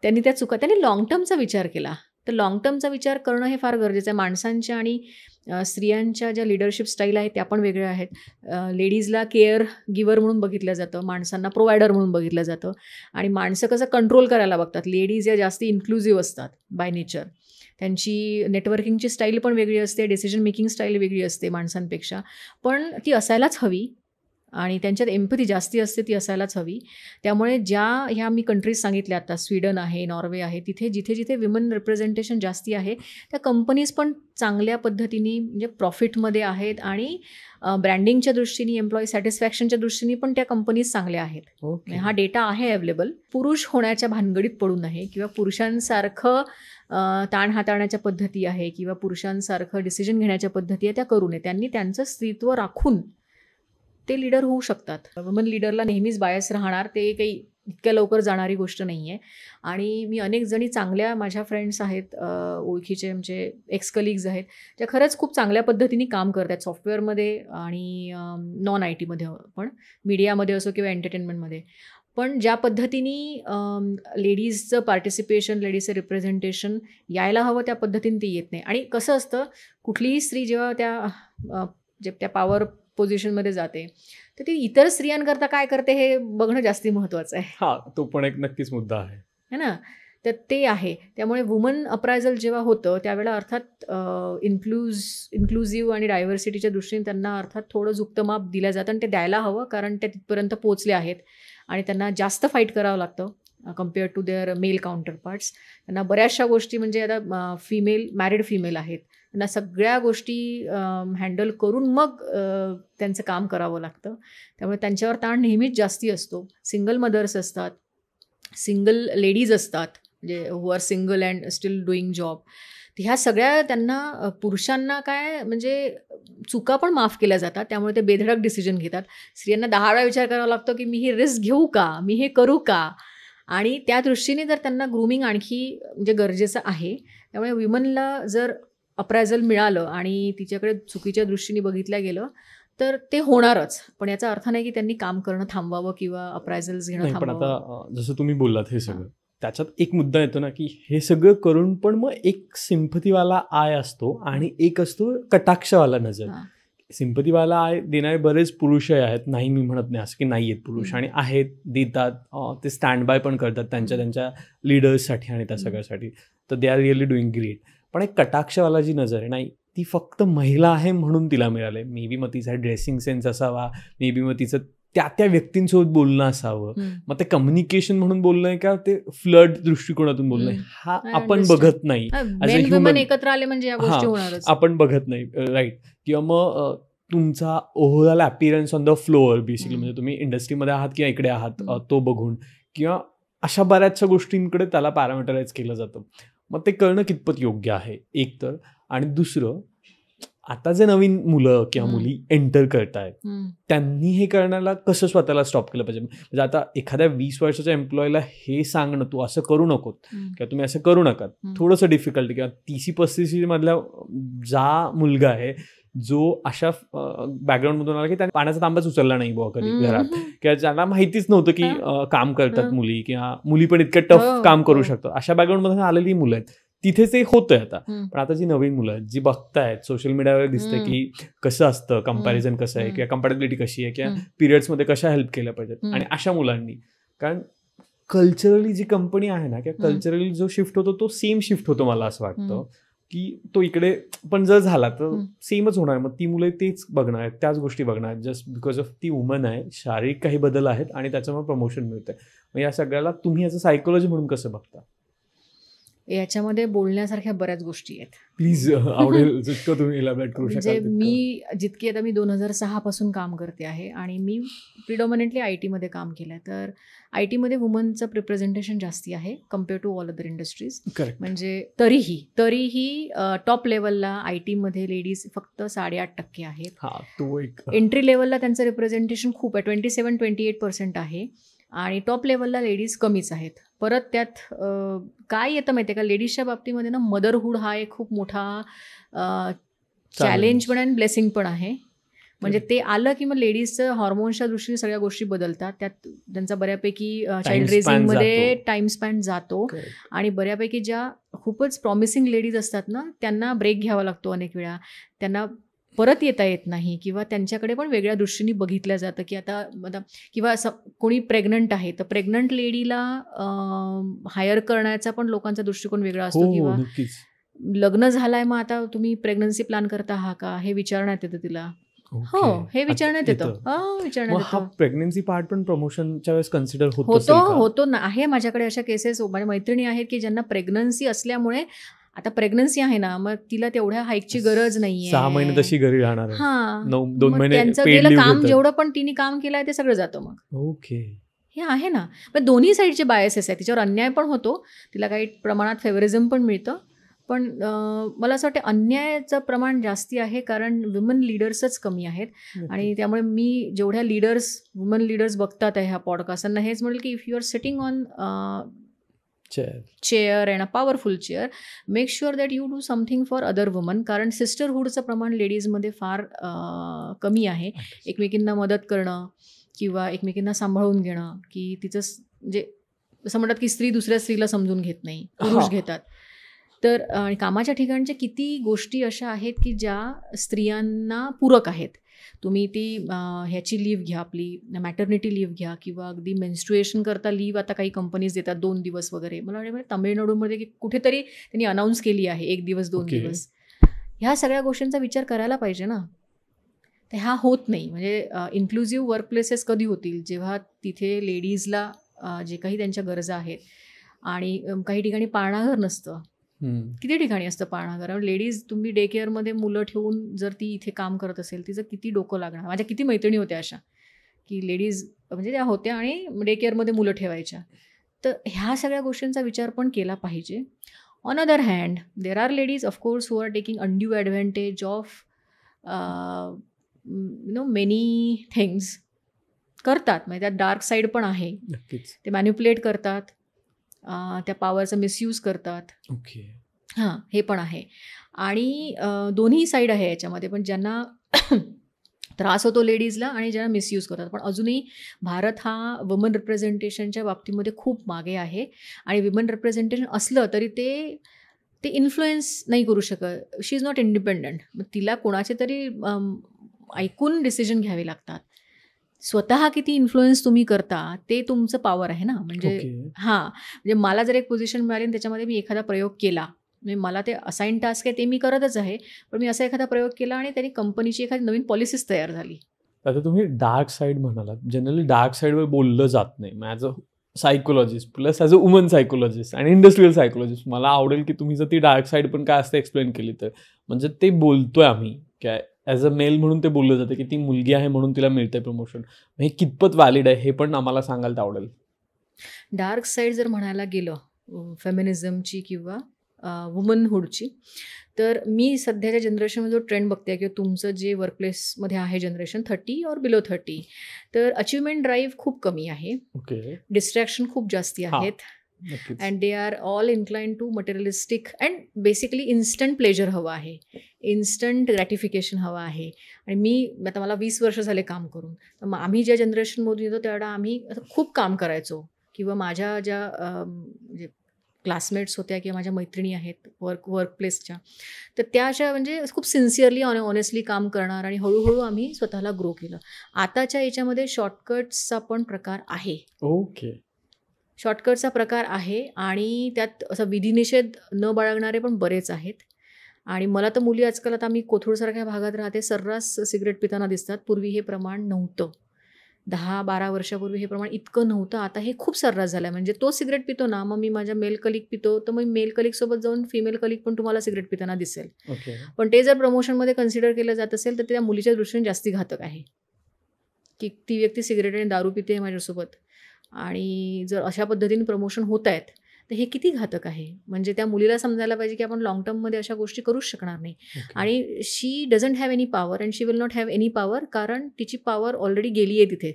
त्यांनी लॉंग टर्मचा विचार केला. तर लॉंग टर्मचा विचार करणं हे फार गरजेचं आहे. माणसांच्या आणि स्त्रियांच्या ज्या लिडरशिप स्टाईल आहेत त्या पण वेगळ्या आहेत. लेडीजला केअर गिवर म्हणून बघितलं जातं, माणसांना प्रोव्हायडर म्हणून बघितलं जातं, आणि माणसं कसं कंट्रोल करायला बघतात. लेडीज या जास्ती इन्क्लुझिव्ह असतात बाय नेचर. त्यांची नेटवर्किंगची स्टाईल पण वेगळी असते, डिसिजन मेकिंग स्टाईल वेगळी असते माणसांपेक्षा, पण ती असायलाच हवी आणि त्यांच्यात एम्पथी जास्ती असते, ती असायलाच हवी. त्यामुळे ह्या मी कंट्रीज सांगितल्या आता, स्वीडन आहे, नॉर्वे आहे, तिथे जिथे विमन रिप्रेझेंटेशन जास्ती आहे त्या कंपनीज पण चांगल्या पद्धतीने म्हणजे प्रॉफिटमध्ये आहेत आणि ब्रँडिंगच्या दृष्टीने, एम्प्लॉई सॅटिस्फॅक्शनच्या दृष्टीने पण त्या कंपनीज चांगल्या आहेत. हा डेटा आहे अवेलेबल. पुरुष होण्याच्या भानगडीत पडू नये किंवा पुरुषांसारखं ताण हाताळण्याच्या पद्धती आहे किंवा पुरुषांसारखं डिसिजन घेण्याच्या पद्धती आहे त्या करू नये. त्यांनी त्यांचं स्त्रीत्व राखून ते लीडर होऊ शकतात. वुमन लीडरला नेहमीच बायस राहणार, ते काही इतक्या लवकर जाणारी गोष्ट नाही आहे. आणि मी अनेक जणी चांगल्या माझ्या फ्रेंड्स आहेत, ओळखीचे आमचे एक्स कलिग्ज आहेत, ज्या खरंच खूप चांगल्या पद्धतीने काम करत आहेत सॉफ्टवेअरमध्ये आणि नॉन आय टीमध्ये पण, मीडियामध्ये असो किंवा एंटरटेनमेंटमध्ये. पण ज्या पद्धतीने लेडीजचं पार्टिसिपेशन, लेडीजचं रिप्रेझेंटेशन यायला हवं त्या पद्धतीने ते येत नाही. आणि कसं असतं, कुठलीही स्त्री जेव्हा त्या पॉवर पोझिशनमध्ये जाते तर ती इतर स्त्रियांकरता काय करते हे बघणं जास्ती महत्त्वाचं आहे. हा, तो पण एक नक्कीच मुद्दा आहे, है ना. तर ते आहे. त्यामुळे वुमन अप्रायझल जेव्हा होतं त्यावेळेला अर्थात इन्क्लुझिव्ह आणि डायव्हर्सिटीच्या दृष्टीने त्यांना अर्थात थोडं झुकतं माप दिलं जातं आणि ते द्यायला हवं, कारण ते तिथपर्यंत पोचले आहेत आणि त्यांना जास्त फाईट करावं लागतं compared to their male counterparts. त्यांना बऱ्याचशा गोष्टी, म्हणजे आता मॅरिड फिमेल आहेत, त्यांना सगळ्या गोष्टी हँडल करून मग त्यांचं काम करावं लागतं. त्यामुळे त्यांच्यावर ताण नेहमीच जास्ती असतो. सिंगल मदर्स असतात, सिंगल लेडीज असतात, म्हणजे who are single and still doing job. ह्या सगळ्या त्यांना पुरुषांना काय म्हणजे चुका पण माफ केल्या जातात, त्यामुळे ते बेधडक डिसिजन घेतात. स्त्रियांना 10 वेळा विचार करावा लागतो की मी ही रिस्क घेऊ का, मी हे करू का, आणि त्या दृष्टीने जर त्यांना ग्रूमिंग आणखी म्हणजे गरजेचं आहे. त्यामुळे विमनला जर अप्रायझल मिळालं आणि तिच्याकडे चुकीच्या दृष्टीने बघितलं गेलं तर ते होणारच, पण याचा अर्थ नाही की त्यांनी काम करणं थांबवावं किंवा अप्रायझल्स घेणं पण थांबवावं. आता जसं तुम्ही बोललात हे सगळं, त्याच्यात एक मुद्दा येतो ना की हे सगळं करून पण मग एक सिंपथीवाला आय असतो आणि एक असतो कटाक्षवाला नजर. सिंपथीवाला आय देणारे बरेच पुरुष आहेत, नाही मी म्हणत नाही असं की नाही आहेत पुरुष, आणि आहेत, देतात, ते स्टँड बाय पण करतात त्यांच्या लीडर्ससाठी आणि त्या सगळ्यासाठी, तर they are really doing great. पण एक कटाक्षवाला जी नजर आहे, नाही ती फक्त महिला आहे म्हणून तिला मिळाले, मे बी मग तिचा ड्रेसिंग सेन्स असावा, मे बी मग तिचं त्या व्यक्तींसोबत बोलणं असावं, मग ते कम्युनिकेशन म्हणून बोलणं आहे का ते फ्लड दृष्टिकोनातून बोलणं आहे, हा आपण बघत नाही. एकत्र आले म्हणजे या गोष्टी होणारच, आपण बघत नाही, राईट. किंवा मग तुमचा overall appearance on the floor basically, म्हणजे तुम्ही इंडस्ट्रीमध्ये आहात किंवा इकडे आहात तो बघून, किंवा अशा बऱ्याचशा गोष्टींकडे त्याला पॅरामीटराईज केलं जातं. मग ते करणं कितपत योग्य आहे एक तर, आणि दुसरं आता जे नवीन मुलं किंवा मुली एंटर करतायत त्यांनी हे करण्याला कसं स्वतःला स्टॉप केलं पाहिजे. म्हणजे आता एखाद्या 20 वर्षाच्या एम्प्लॉयला हे सांगणं तू असं करू नको किंवा तुम्ही असं करू नका, थोडंसं डिफिकल्ट. किंवा 30-35 मधल्या जा मुलगा आहे जो अशा बॅकग्राऊंडमधून आला की त्याने पाण्याचा तांबाच उचलला नाही बुवा कधी घरात, किंवा ज्यांना माहितीच नव्हतं की काम करतात मुली, किंवा मुली पण इतकं टफ काम करू शकतात, अशा बॅकग्राऊंडमधून आलेली मुलं आहेत, तिथे ते होतंय आता. पण आता जी नवीन मुलं आहेत जी बघतायत, सोशल मीडियावर दिसतंय की कसं असतं, कंपॅरिझन कसं आहे, किंवा कम्पॅटेबिलिटी कशी आहे, किंवा पिरियड्समध्ये कशा हेल्प केल्या पाहिजेत, आणि अशा मुलांनी, कारण कल्चरली जी कंपनी आहे ना, किंवा कल्चरली जो शिफ्ट होतो तो सेम शिफ्ट होतो. मला असं वाटतं की तो इकडे पण जर झाला तर सेमच होणार. मग ती मुलं तेच बघणार आहेत, त्याच गोष्टी बघणार आहेत, जस्ट बिकॉज ऑफ ती वुमन आहे, शारीरिक काही बदल आहेत आणि त्याच्यामुळे प्रमोशन मिळतंय. मग या सगळ्याला तुम्ही याचं सायकोलॉजी म्हणून कसं बघता? याच्यामध्ये बोलण्यासारख्या बऱ्याच गोष्टी आहेत. प्लीज, आवडेल जितकं तुम्ही इलॅबोरेट करू शकाल. म्हणजे मी जितकी आता मी 2006 पासून काम करते आहे आणि मी प्रिडॉमिनेंटली आय टीमध्ये काम केलं आहे, तर आय टीमध्ये वुमनचं रिप्रेझेंटेशन जास्ती आहे compare to all other industries. म्हणजे तरीही टॉप लेवलला आय टीमध्ये लेडीज फक्त 8.5% आहेत. तो एक एंट्री लेवलला त्यांचं रिप्रेझेंटेशन खूप आहे, 27-28% आहे. आणि टॉप लेवलला लेडीज कमीच आहेत. परत त्यात काय येतं माहिती आहे का, लेडीजच्या बाबतीमध्ये ना मदरहूड हा एक खूप मोठा चॅलेंज पण आणि ब्लेसिंग पण आहे. म्हणजे ते आलं की मग लेडीजचं हॉर्मोन्सच्या दृष्टीने सगळ्या गोष्टी बदलतात. त्यात त्यांचा बऱ्यापैकी चाइल्ड रेझिंगमध्ये टाइम स्पॅन जातो. आणि बऱ्यापैकी ज्या खूपच प्रॉमिसिंग लेडीज असतात ना, त्यांना ब्रेक घ्यावा लागतो अनेक वेळा. त्यांना परत येता येत नाही किंवा त्यांच्याकडे पण वेगळ्या दृष्टीने बघितलं जातं की आता किंवा असं कोणी प्रेग्नंट आहे तर प्रेग्नंट लेडीला हायर करण्याचा पण लोकांचा दृष्टिकोन वेगळा असतो. किंवा लग्न झालंय मग आता तुम्ही प्रेग्नन्सी प्लॅन करता आहा का हे विचारण्यात येतं तिला. हो, हे विचारण्यात येतं. प्रेग्नन्सी पार्ट पण प्रमोशनच्या वेळेस कन्सिडर होतो ना. आहे माझ्याकडे अशा केसेस, माझ्या मैत्रिणी आहेत की ज्यांना प्रेग्नन्सी असल्यामुळे, आता प्रेग्नन्सी आहे ना मग तिला तेवढ्या हाईकची गरज नाहीये, 6 महिने तशी घरी राहणार, हां 2 महिने त्यांचं गेलं काम, जेवढं पण तिने काम केलंय ते सगळं जातं मग. ओके, हे आहे ना. पण दोन्ही साईडचे बायसेस आहे, तिच्यावर अन्याय पण होतो, तिला काही प्रमाणात फेवरिझम पण मिळतं. पण मला असं वाटतं अन्यायाचं प्रमाण जास्ती आहे कारण वुमन लिडर्सच कमी आहेत. आणि त्यामुळे मी जेवढ्या वुमन लिडर्स बघतात आहे ह्या पॉडकास्टांना हेच म्हणेल की if you are sitting on chair and a powerful chair, make sure that you do something for other woman. कारण सिस्टरहूडचं प्रमाण लेडीजमध्ये फार कमी आहे. एकमेकींना मदत करणं किंवा एकमेकींना सांभाळून घेणं, की तिचं म्हणजे असं म्हणतात की स्त्री दुसऱ्या स्त्रीला समजून घेत नाही, पुरुष घेतात. तर आणि कामाच्या ठिकाणच्या किती गोष्टी अशा आहेत की ज्या स्त्रियांना पूरक आहेत. तुम्ही ती ह्याची लीव घ्या, आपली मॅटर्निटी लीव घ्या किंवा अगदी मेन्स्ट्रुएशन करता लीव आता काही कंपनीज देतात 2 दिवस वगैरे. मला वाटतं तामिळनाडूमध्ये की कुठेतरी त्यांनी अनाऊन्स केली आहे 1 दिवस 2 दिवस. ह्या सगळ्या गोष्टींचा विचार करायला पाहिजे ना. तर ह्या होत नाही. म्हणजे इन्क्लुझिव्ह वर्कप्लेसेस कधी होतील, जेव्हा तिथे लेडीजला जे काही त्यांच्या गरजा आहेत. आणि काही ठिकाणी पाळणाघर नसतं, किती ठिकाणी असतं पाळणाघर. लेडीज तुम्ही डे केअरमध्ये मुलं ठेवून जर ती इथे काम करत असेल, तिचं किती डोकं लागणार. माझ्या किती मैत्रिणी होत्या अशा की लेडीज म्हणजे त्या होत्या आणि डे केअरमध्ये मुलं ठेवायच्या. तर ह्या सगळ्या गोष्टींचा विचार पण केला पाहिजे. On other hand there are ladies of course who are taking undue advantage of many things करतात. म्हणजे त्यात डार्क साईड पण आहे. ते मॅन्युप्युलेट करतात, त्या पॉवरचा मिसयूज करतात. हां, हे पण आहे. आणि दोन्ही साईड आहे याच्यामध्ये. पण ज्यांना त्रास होतो लेडीजला आणि ज्यांना मिसयूज करतात. पण अजूनही भारत हा वुमन रिप्रेझेंटेशनच्या बाबतीमध्ये खूप मागे आहे. आणि वुमन रिप्रेझेंटेशन असलं तरी ते इन्फ्लुएन्स नाही करू शकत. शी इज नॉट इंडिपेंडंट. मग तिला कोणाचे तरी ऐकून डिसिजन घ्यावे लागतात. स्वतः किती इन्फ्लुएन्स तुम्ही करता ते तुमचं पॉवर आहे ना. म्हणजे म्हणजे मला जर एक पोझिशन मिळाली आणि त्याच्यामध्ये मी एखादा प्रयोग केला, म्हणजे मला ते असाईन टास्क आहे ते मी करतच आहे, पण मी असा एखादा प्रयोग केला आणि त्याने कंपनीची एखादी नवीन पॉलिसीच तयार झाली. आता तुम्ही डार्क साईड म्हणालात. जनरली डार्क साईडवर बोललं जात नाही. As a psychologist plus as a woman psychologist आणि इंडस्ट्रियल सायकोलॉजिस्ट मला आवडेल की तुम्ही जर ती डार्क साईड पण काय असते एक्सप्लेन केली तर. म्हणजे ते बोलतोय आम्ही काय ॲज अ मेल म्हणून ते बोललं जातं की ती मुलगी आहे म्हणून तिला मिळतंय प्रमोशन. हे कितपत व्हॅलिड आहे हे पण आम्हाला सांगायला आवडेल. डार्क साईड जर म्हणायला गेलं फेमिनिझमची किंवा वुमनहूडची, तर मी सध्याच्या जनरेशनमध्ये जो ट्रेंड बघते किंवा तुमचं जे वर्कप्लेसमध्ये आहे जनरेशन 30 और बिलो 30, तर अचिव्हमेंट ड्राईव्ह खूप कमी आहे. डिस्ट्रॅक्शन खूप जास्ती आहेत. And they are all incline to materialistic and basically instant pleasure हवं आहे, इन्स्टंट ग्रॅटिफिकेशन हवं आहे. आणि आता मला 20 वर्ष झाले काम करून, तर मग आम्ही ज्या जनरेशनमधून येतो त्यावेळेला आम्ही खूप काम करायचो. किंवा माझ्या ज्या म्हणजे क्लासमेट्स होत्या किंवा माझ्या मैत्रिणी आहेत वर्कप्लेसच्या, तर त्या अशा म्हणजे खूप सिन्सिअरली ऑनेस्टली काम करणार आणि हळूहळू आम्ही स्वतःला ग्रो केलं. आताच्या याच्यामध्ये शॉर्टकट्सचा पण प्रकार आहे. शॉर्टकटचा प्रकार आहे आणि त्यात असा विधिनिषेध न बाळगणारे पण बरेच आहेत. आणि मला तर मुली आजकाल, आता मी कोथरूडसारख्या भागात राहते, सर्रास सिगरेट पिताना दिसतात. पूर्वी हे प्रमाण नव्हतं. 10-12 वर्षापूर्वी हे प्रमाण इतकं नव्हतं. आता हे खूप सर्रास झालं आहे. म्हणजे तो सिगरेट पितो ना, मग मी माझ्या मेल कलिग पितो, तर मग मेल कलिगसोबत जाऊन फिमेल कलिग पण तुम्हाला सिगरेट पिताना दिसेल. पण ते जर प्रमोशनमध्ये कन्सिडर केलं जात असेल तर त्या मुलीच्या दृष्टीने जास्ती घातक आहे की ती व्यक्ती सिगरेट आणि दारू पिते माझ्यासोबत. आणि जर अशा पद्धतीने प्रमोशन होत आहेत तर हे किती घातक आहे. म्हणजे त्या मुलीला समजायला पाहिजे की आपण लाँग टर्ममध्ये अशा गोष्टी करूच शकणार नाही. आणि she doesn't have any power and she will not have any power, कारण तिची पॉवर ऑलरेडी गेली आहे तिथे.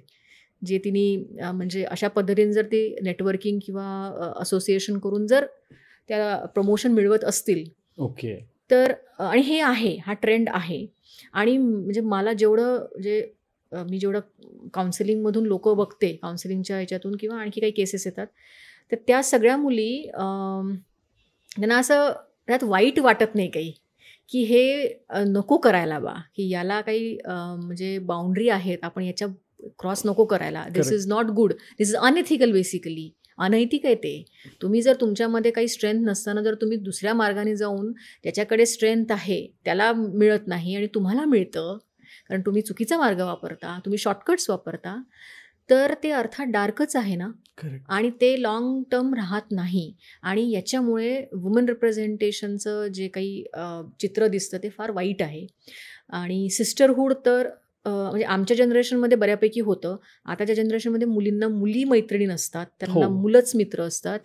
जे तिने म्हणजे अशा पद्धतीने जर ते नेटवर्किंग किंवा असोसिएशन करून जर त्या प्रमोशन मिळवत असतील ओके. तर आणि हे आहे, हा ट्रेंड आहे. आणि म्हणजे मला जेवढं म्हणजे मी जेवढं काउन्सिलिंगमधून लोकं बघते, काउन्सिलिंगच्या ह्याच्यातून किंवा आणखी काही केसेस येतात, तर त्या सगळ्या मुली त्यांना असं त्यात वाईट वाटत नाही काही, की हे नको करायला बा, की याला काही म्हणजे बाउंडरी आहेत, आपण याच्या क्रॉस नको करायला. दिस Correct. Is not good, this is unethical basically. अनैतिक आहे ते. तुम्ही जर तुमच्यामध्ये काही स्ट्रेंथ नसताना जर तुम्ही दुसऱ्या मार्गाने जाऊन ज्याच्याकडे स्ट्रेंथ आहे त्याला मिळत नाही आणि तुम्हाला मिळतं, कारण तुम्ही चुकीचा मार्ग वापरता, तुम्ही शॉर्टकट्स वापरता, तर ते अर्थात डार्कच आहे ना. करेक्ट. आणि ते लाँग टर्म राहत नाही. आणि याच्यामुळे वुमन रिप्रेझेंटेशनचं जे काही चित्र दिसतं ते फार वाईट आहे. आणि सिस्टरहूड तर म्हणजे आमच्या जनरेशनमध्ये बऱ्यापैकी होतं. आताच्या जनरेशनमध्ये मुलींना मुली मैत्रिणी नसतात, त्यांना हो. मुलंच मित्र असतात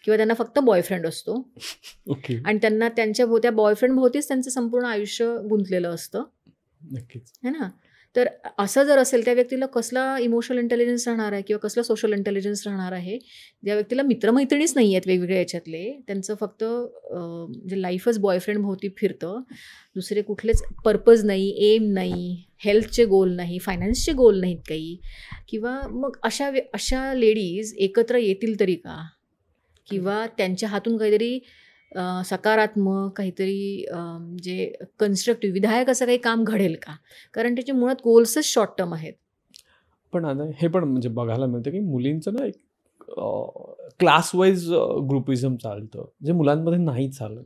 किंवा त्यांना फक्त बॉयफ्रेंड असतो ओके. आणि त्यांना त्या बॉयफ्रेंड भोवतीच त्यांचं संपूर्ण आयुष्य गुंतलेलं असतं, नक्कीच. है ना. तर असं जर असेल त्या व्यक्तीला कसला इमोशनल इंटेलिजन्स राहणार आहे किंवा कसला सोशल इंटेलिजन्स राहणार आहे. ज्या व्यक्तीला मित्रमैत्रिणीच नाही आहेत वेगवेगळ्या याच्यातले, त्यांचं फक्त म्हणजे लाईफच बॉयफ्रेंड भोवती फिरतं, दुसरे कुठलेच पर्पज नाही, एम नाही, हेल्थचे गोल नाही, फायनान्सचे गोल नाहीत काही, किंवा मग अशा लेडीज एकत्र येतील तरी का, किंवा त्यांच्या हातून काहीतरी सकारात्मक काहीतरी जे कन्स्ट्रक्टिव्ह विधायक असं काही काम घडेल का, कारण त्याचे मुळात गोल्सच शॉर्ट टर्म आहेत. पण आता हे पण म्हणजे बघायला मिळतं की मुलींचं ना एक क्लास वाईज ग्रुपिझम चालतं, जे मुलांमध्ये नाही चालत.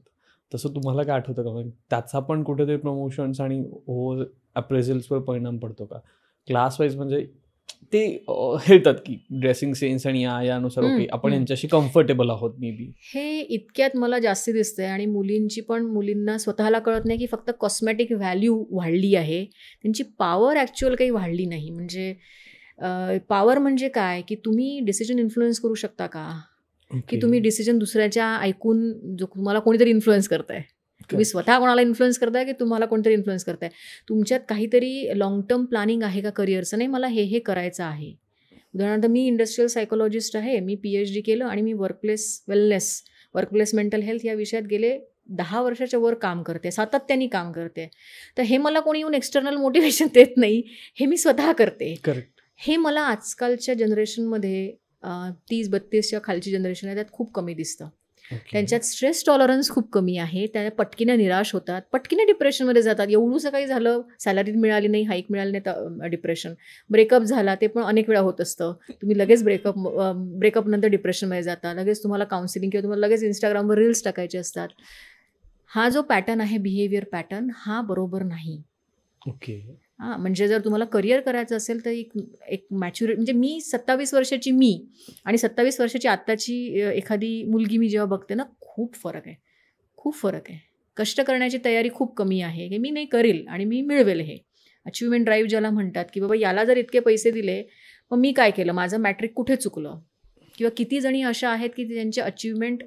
तसं तुम्हाला काय आठवतं का, म्हणजे त्याचा पण कुठेतरी प्रमोशन्स आणि ओव्हर अप्रेझल्सवर परिणाम पडतो का? क्लास वाईज म्हणजे ते हेळतात की ड्रेसिंग सेन्स आणि यानुसार ओके आपण यांच्याशी कम्फर्टेबल आहोत मे बी. हे इतक्यात मला जास्ती दिसतंय. आणि मुलींना स्वतःला कळत नाही की फक्त कॉस्मॅटिक व्हॅल्यू वाढली आहे, त्यांची पॉवर ॲक्च्युअल काही वाढली नाही. म्हणजे पॉवर म्हणजे काय, की तुम्ही डिसिजन इन्फ्लुअन्स करू शकता का, की तुम्ही डिसिजन दुसऱ्याच्या ऐकून जो तुम्हाला कोणीतरी इन्फ्लुअन्स करताय, तुम्ही स्वतः कोणाला इन्फ्लुअन्स करताय की तुम्हाला कोणतरी इन्फ्लुअन्स करताय, तुमच्यात काहीतरी लाँग टर्म प्लॅनिंग आहे का करिअरचं, नाही मला हे करायचं आहे. उदाहरणार्थ मी इंडस्ट्रियल सायकोलॉजिस्ट आहे, मी PhD केलं आणि मी workplace wellness, workplace mental health या विषयात गेले 10 वर्षाच्या वर काम करते, सातत्याने काम करते. तर हे मला कोणी येऊन एक्सटर्नल मोटिवेशन देत नाही, हे मी स्वतः करते. करेक्ट. हे मला आजकालच्या जनरेशनमध्ये 30-32च्या खालची जनरेशन आहे त्यात खूप कमी दिसतं. त्यांच्यात स्ट्रेस टॉलरन्स खूप कमी आहे, त्या पटकीने निराश होतात, पटकीने डिप्रेशनमध्ये जातात. एवढंसं काही झालं, सॅलरी मिळाली नाही, हाईक मिळाली नाही तर डिप्रेशन, ब्रेकअप झाला ते पण अनेक वेळा होत असतं, तुम्ही लगेच ब्रेकअप नंतर डिप्रेशनमध्ये जाता, लगेच तुम्हाला काउन्सिलिंग किंवा तुम्हाला लगेच इंस्टाग्रामवर रील्स टाकायचे असतात. हा जो पॅटर्न आहे, बिहेवियर पॅटर्न, हा बरोबर नाही. ओके. हां, म्हणजे जर तुम्हाला करिअर करायचं असेल तर एक मॅच्युरिटी, म्हणजे मी 27 वर्षाची आणि 27 वर्षाची आत्ताची एखादी मुलगी मी जेव्हा बघते ना, खूप फरक आहे, खूप फरक आहे. कष्ट करण्याची तयारी खूप कमी आहे, की मी नाही करेल आणि मी मिळवेल हे. अचिव्हमेंट ड्राईव्ह ज्याला म्हणतात, की बाबा याला जर इतके पैसे दिले, मग मी काय केलं, माझं मॅट्रिक कुठे चुकलं, किंवा किती जणी अशा आहेत की त्यांचे अचिव्हमेंट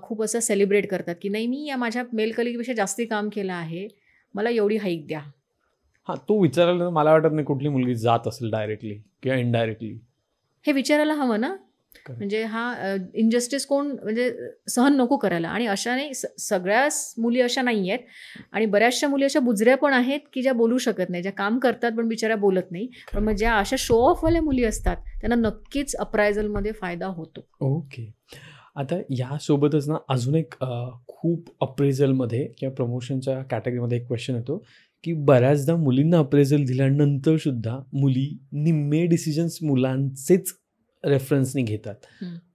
खूप असं सेलिब्रेट करतात, की नाही मी या माझ्या मेल कलिगपेक्षा जास्ती काम केलं आहे, मला एवढी हाईक द्या. हां, तो विचारायला मला वाटत नाही कुठली मुलगी जात असेल डायरेक्टली किंवा इनडायरेक्टली. हे विचारायला हवं ना. म्हणजे हा इनजस्टिस कोण म्हणजे सहन नको करायला. आणि अशा नाही, सगळ्याच मुली अशा नाही आहेत आणि बऱ्याचशा मुली अशा बुजऱ्या पण आहेत की ज्या बोलू शकत नाही, ज्या काम करतात पण बिचाऱ्या बोलत नाही. पण मग ज्या अशा शो ऑफवाल्या मुली असतात त्यांना नक्कीच अप्रायझलमध्ये फायदा होतो. ओके. आता यासोबतच ना अजून एक खूप अप्रेझलमध्ये किंवा प्रमोशनच्या कॅटेगरीमध्ये एक क्वेश्चन येतो की बऱ्याचदा मुलींना अप्रेझल दिल्यानंतर सुद्धा मुली निम्मे डिसिजन्स मुलांचेच रेफरन्सनी घेतात.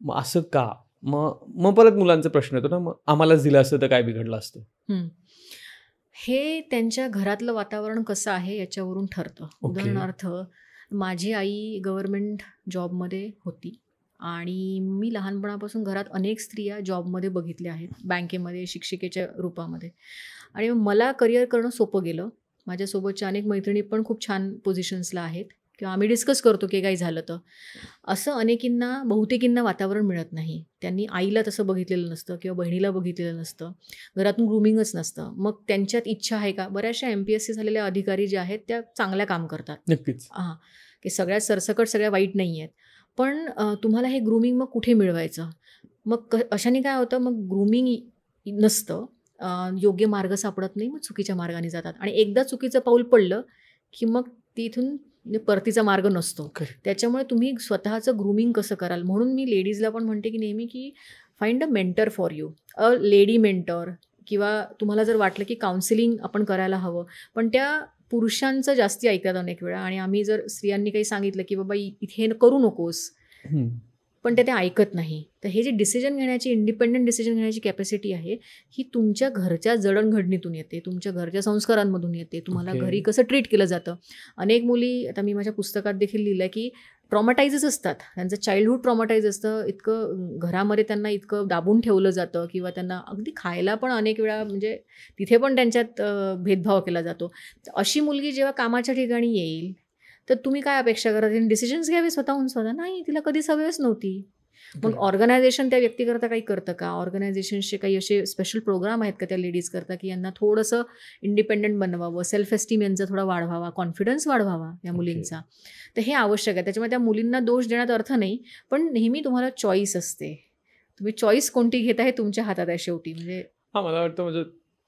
मग असं का? मग परत मुलांचा प्रश्न येतो ना, मग आम्हालाच दिलं असतं तर काय बिघडलं असतं? हे त्यांच्या घरातलं वातावरण कसं आहे याच्यावरून ठरतं. उदाहरणार्थ, माझी आई गव्हर्नमेंट जॉबमध्ये होती आणि मी लहानपणापासून घरात अनेक स्त्रिया जॉबमध्ये बघितल्या आहेत, बँकेमध्ये शिक्षिकेच्या रूपामध्ये. आणि मला करिअर करणं सोपं गेलं. माझ्यासोबतच्या अनेक मैत्रिणी पण खूप छान पोझिशन्सला आहेत किंवा आम्ही डिस्कस करतो की काही झालं तर. असं बहुतेकींना वातावरण मिळत नाही. त्यांनी आईला तसं बघितलेलं नसतं किंवा बहिणीला बघितलेलं नसतं, घरातून ग्रूमिंगच नसतं. मग त्यांच्यात इच्छा आहे का? बऱ्याचशा MPSC झालेल्या अधिकारी ज्या आहेत त्या चांगल्या काम करतात. नक्कीच. हां, की सगळ्यात सरसकट सगळ्या वाईट नाही आहेत, पण तुम्हाला हे ग्रूमिंग मग कुठे मिळवायचं? मग अशाने काय होतं, मग ग्रूमिंग नसतं, योग्य मार्ग सापडत नाही, मग चुकीच्या मार्गाने जातात आणि एकदा चुकीचं पाऊल पडलं की मग तिथून परतीचा मार्ग नसतो. त्याच्यामुळे तुम्ही स्वतःचं ग्रूमिंग कसं कराल, म्हणून मी लेडीजला पण म्हणते की नेहमी की find a mentor for you, a lady mentor, किंवा तुम्हाला जर वाटलं की काउन्सिलिंग आपण करायला हवं, पण त्या पुरुषांचं जास्ती ऐकतात अनेक वेळा. आणि आम्ही जर स्त्रियांनी काही सांगितलं की बाबा इथे करू नकोस, पण ते ऐकत नाही. तर हे जे डिसिजन घेण्याची, इंडिपेंडंट डिसिजन घेण्याची कॅपॅसिटी आहे, ही तुमच्या घरच्या जडणघडणीतून येते, तुमच्या घरच्या संस्कारांमधून येते, तुम्हाला घरी कसं ट्रीट केलं जातं. अनेक मुली, आता मी माझ्या पुस्तकात देखील लिहिलं आहे की ट्रॉमाटाईजच असतात, त्यांचं चाइल्डहूड ट्रॉमाटाईज असतं, इतकं घरामध्ये त्यांना इतकं दाबून ठेवलं जातं, किंवा त्यांना अगदी खायला पण अनेक वेळा म्हणजे तिथे पण त्यांच्यात भेदभाव केला जातो. अशी मुलगी जेव्हा कामाच्या ठिकाणी येईल तर तुम्ही काय अपेक्षा करा, तिने डिसिजन्स घ्यावे स्वतःहून स्वतः? नाही, तिला कधी सवयच नव्हती. मग ऑर्गनायझेशन त्या व्यक्तीकरता काही करतं का? ऑर्गनायझेशनचे काही असे स्पेशल प्रोग्राम आहेत का त्या लेडीज करता, की यांना थोडंसं इंडिपेंडंट बनवावं, सेल्फ एस्टीम यांचा थोडा वाढवावा, कॉन्फिडन्स वाढवावा या मुलींचा? तर हे आवश्यक आहे. त्याच्यामुळे त्या मुलींना दोष देण्यात अर्थ नाही, पण नेहमी तुम्हाला चॉईस असते. तुम्ही चॉईस कोणती घेता हे तुमच्या हातात आहे शेवटी. म्हणजे मला वाटतं म्हणजे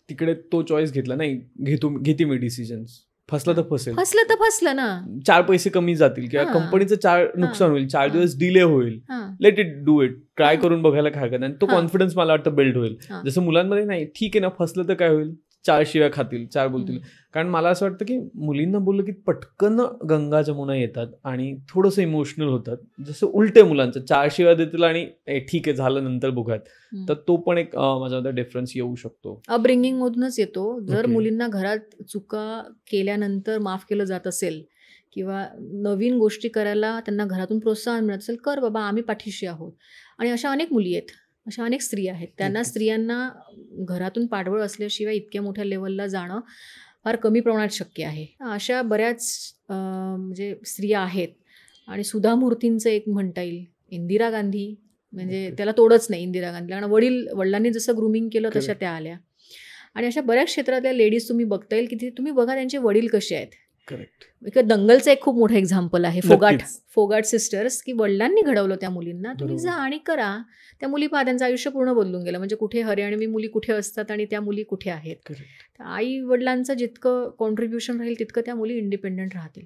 तिकडे तो चॉईस घेतला नाही, घेते मी डिसिजन्स, फसलं तर फसलं ना, 4 पैसे कमी जातील किंवा कंपनीचं 4 नुकसान होईल, 4 दिवस डिले होईल, let it do it, try करून बघायला काय हरकत नाही. तो कॉन्फिडन्स मला वाटतं बिल्ड होईल. जसं मुलांमध्ये नाही, ठीक आहे ना, फसलं तर काय होईल, 4 शिव्या खातील, 4 बोलतील. कारण मला असं वाटतं की मुलींना बोललं की पटकन गंगा जमुना येतात आणि थोडंसं इमोशनल होतात. जसं उलटे मुलांचं 4 शिव्या देतील आणि ठीक आहे झालं नंतर बघूयात. तर तो पण एक माझ्या मते डिफरन्स येऊ शकतो, अपब्रिंगिंग मधूनच येतो. जर मुलींना घरात चुका केल्यानंतर माफ केलं जात असेल, किंवा नवीन गोष्टी करायला त्यांना घरातून प्रोत्साहन मिळत असेल, कर बाबा आम्ही पाठीशी आहोत. आणि अशा अनेक मुली आहेत, अशा अनेक स्त्रिया आहेत, त्यांना स्त्रियांना घरातून पाठबळ असल्याशिवाय इतक्या मोठ्या लेवलला जाणं फार कमी प्रमाणात शक्य आहे. अशा बऱ्याच म्हणजे स्त्रिया आहेत. आणि सुधा मूर्तींचं एक म्हणता येईल, इंदिरा गांधी, म्हणजे त्याला तोडच नाही इंदिरा गांधीला, कारण वडिलांनी जसं ग्रूमिंग केलं तशा त्या आल्या. आणि अशा बऱ्याच क्षेत्रातल्या लेडीज तुम्ही बघता येईल की तुम्ही बघा त्यांचे वडील कसे आहेत. करेक्ट. दंगलचं एक खूप मोठं एक्झाम्पल आहे, फोगाट सिस्टर्स, की वडिलांनी घडवलं त्या मुलींना, तुम्ही जा आणि करा. त्या मुली पहा, त्यांचं आयुष्य पूर्ण बदलून गेलं. म्हणजे कुठे हरियाणवी मुली कुठे असतात आणि त्या मुली कुठे आहेत. आई वडिलांचं जितकं कॉन्ट्रीब्युशन राहील तितकं त्या मुली इंडिपेंडंट राहतील.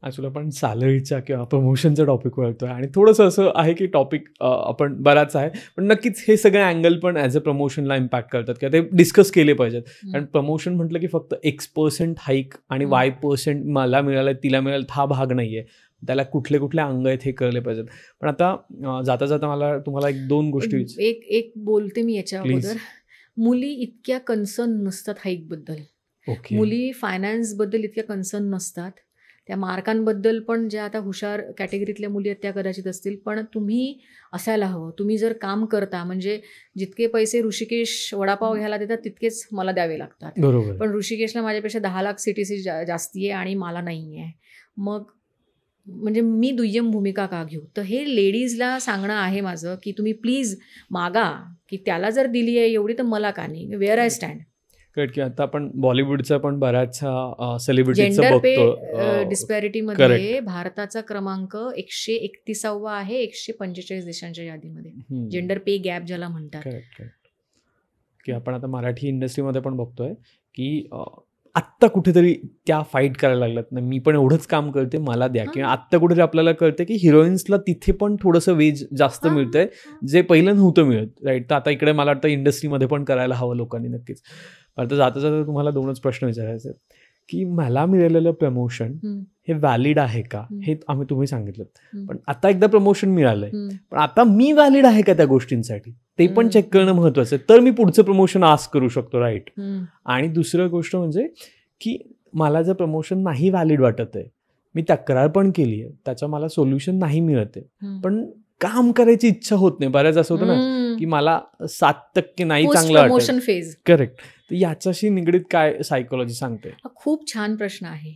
ॲक्च्युली आपण सॅलरीच्या किंवा प्रमोशनचा टॉपिक वळतोय आणि थोडंसं असं आहे की टॉपिक आपण बराच आहे, पण नक्कीच हे सगळे अँगल पण ॲज अ प्रमोशनला इम्पॅक्ट करतात किंवा ते डिस्कस केले पाहिजेत. कारण प्रमोशन म्हटलं की फक्त X% हाईक आणि Y% मला मिळालं तिला मिळालं हा भाग नाही आहे, त्याला कुठले कुठले अंग आहेत हे कळले पाहिजेत. पण आता जाता जाता मला तुम्हाला 1-2 गोष्टी एक बोलते मी याच्या अगोदर. मुली इतक्या कन्सर्न नसतात हाईकबद्दल, मुली फायनान्सबद्दल इतक्या कन्सर्न नसतात. त्या मार्कांबद्दल पण ज्या आता हुशार कॅटेगरीतल्या मुली आहेत त्या कदाचित असतील, पण तुम्ही असायला हवं. तुम्ही जर काम करता, म्हणजे जितके पैसे ऋषिकेश वडापाव घ्यायला देतात तितकेच मला द्यावे लागतात. बरोबर. पण ऋषिकेशला माझ्यापेक्षा 10 लाख CTC जास्ती आहे आणि मला नाही आहे. मग म्हणजे मी दुय्यम भूमिका का घेऊ? तर हे लेडीजला सांगणं आहे माझं, की तुम्ही प्लीज मागा, की त्याला जर दिली आहे एवढी तर मला का नाही, वेअर आय स्टँड. करेक्ट. की आता आपण बॉलिवूडचा पण बऱ्याचशा सेलिब्रिटीजचा बघतो. डिस्पॅरिटीमध्ये भारताचा क्रमांक 131 आहे 145 देशांच्या यादीमध्ये, जेंडर पे गॅप ज्याला म्हणतात. करेक्ट. की आपण आता मराठी इंडस्ट्रीमध्ये पण बघतोय की आत्ता कुठेतरी त्या फाईट करायला लागल्यात ना, मी पण एवढंच काम करते मला द्या, किंवा आत्ता कुठेतरी आपल्याला कळते की हिरोईन्सला तिथे पण थोडंसं वेज जास्त मिळतंय जे पहिलं नव्हतं मिळत. राईट. तर आता इकडे मला वाटतं इंडस्ट्रीमध्ये पण करायला हवं लोकांनी नक्कीच. आता जाता जाता तुम्हाला 2च प्रश्न विचारायचे आहेत की मला मिळालेलं प्रमोशन हे व्हॅलिड आहे का, हे तुम्ही सांगितलं. पण आता एकदा प्रमोशन मिळालंय, पण आता मी व्हॅलिड आहे का त्या गोष्टींसाठी, ते पण चेक करणं महत्वाचं आहे. तर मी पुढचं प्रमोशन आस्क करू शकतो. राईट. आणि दुसरं गोष्ट म्हणजे की मला जर प्रमोशन नाही व्हॅलिड वाटत आहे, मी तक्रार पण केली आहे, त्याचं मला सोल्युशन नाही मिळत आहे, पण काम करायची इच्छा होत नाही. बऱ्याच असं होतं ना की मला 7% नाही चांगलं प्रमोशन फेज. करेक्ट. तर याच्याशी निगडीत काय सायकोलॉजी सांगते? खूप छान प्रश्न आहे.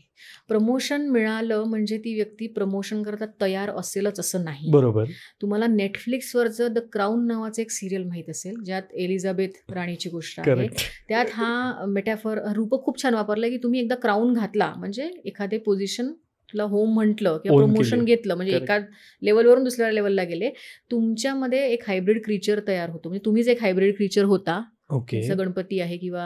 प्रमोशन मिळालं म्हणजे ती व्यक्ती प्रमोशन करता तयार असेलच असं नाही. बरोबर. तुम्हाला नेटफ्लिक्सवरचं द क्राऊन नावाचं एक सिरियल माहीत असेल, ज्यात एलिझाबेथ राणीची गोष्ट आहे. त्यात हा मेटाफर रूपक खूप छान वापरलं की तुम्ही एकदा क्राऊन घातला म्हणजे एखादे पोझिशन तुला होम म्हटलं किंवा Own प्रमोशन केले. घेतलं म्हणजे Correct. एका लेवलवरून दुसऱ्या लेवलला गेले, तुमच्यामध्ये एक हायब्रिड क्रिचर तयार होतो. म्हणजे तुम्हीच एक हायब्रिड क्रिचर होता. ओके. जसं गणपती आहे किंवा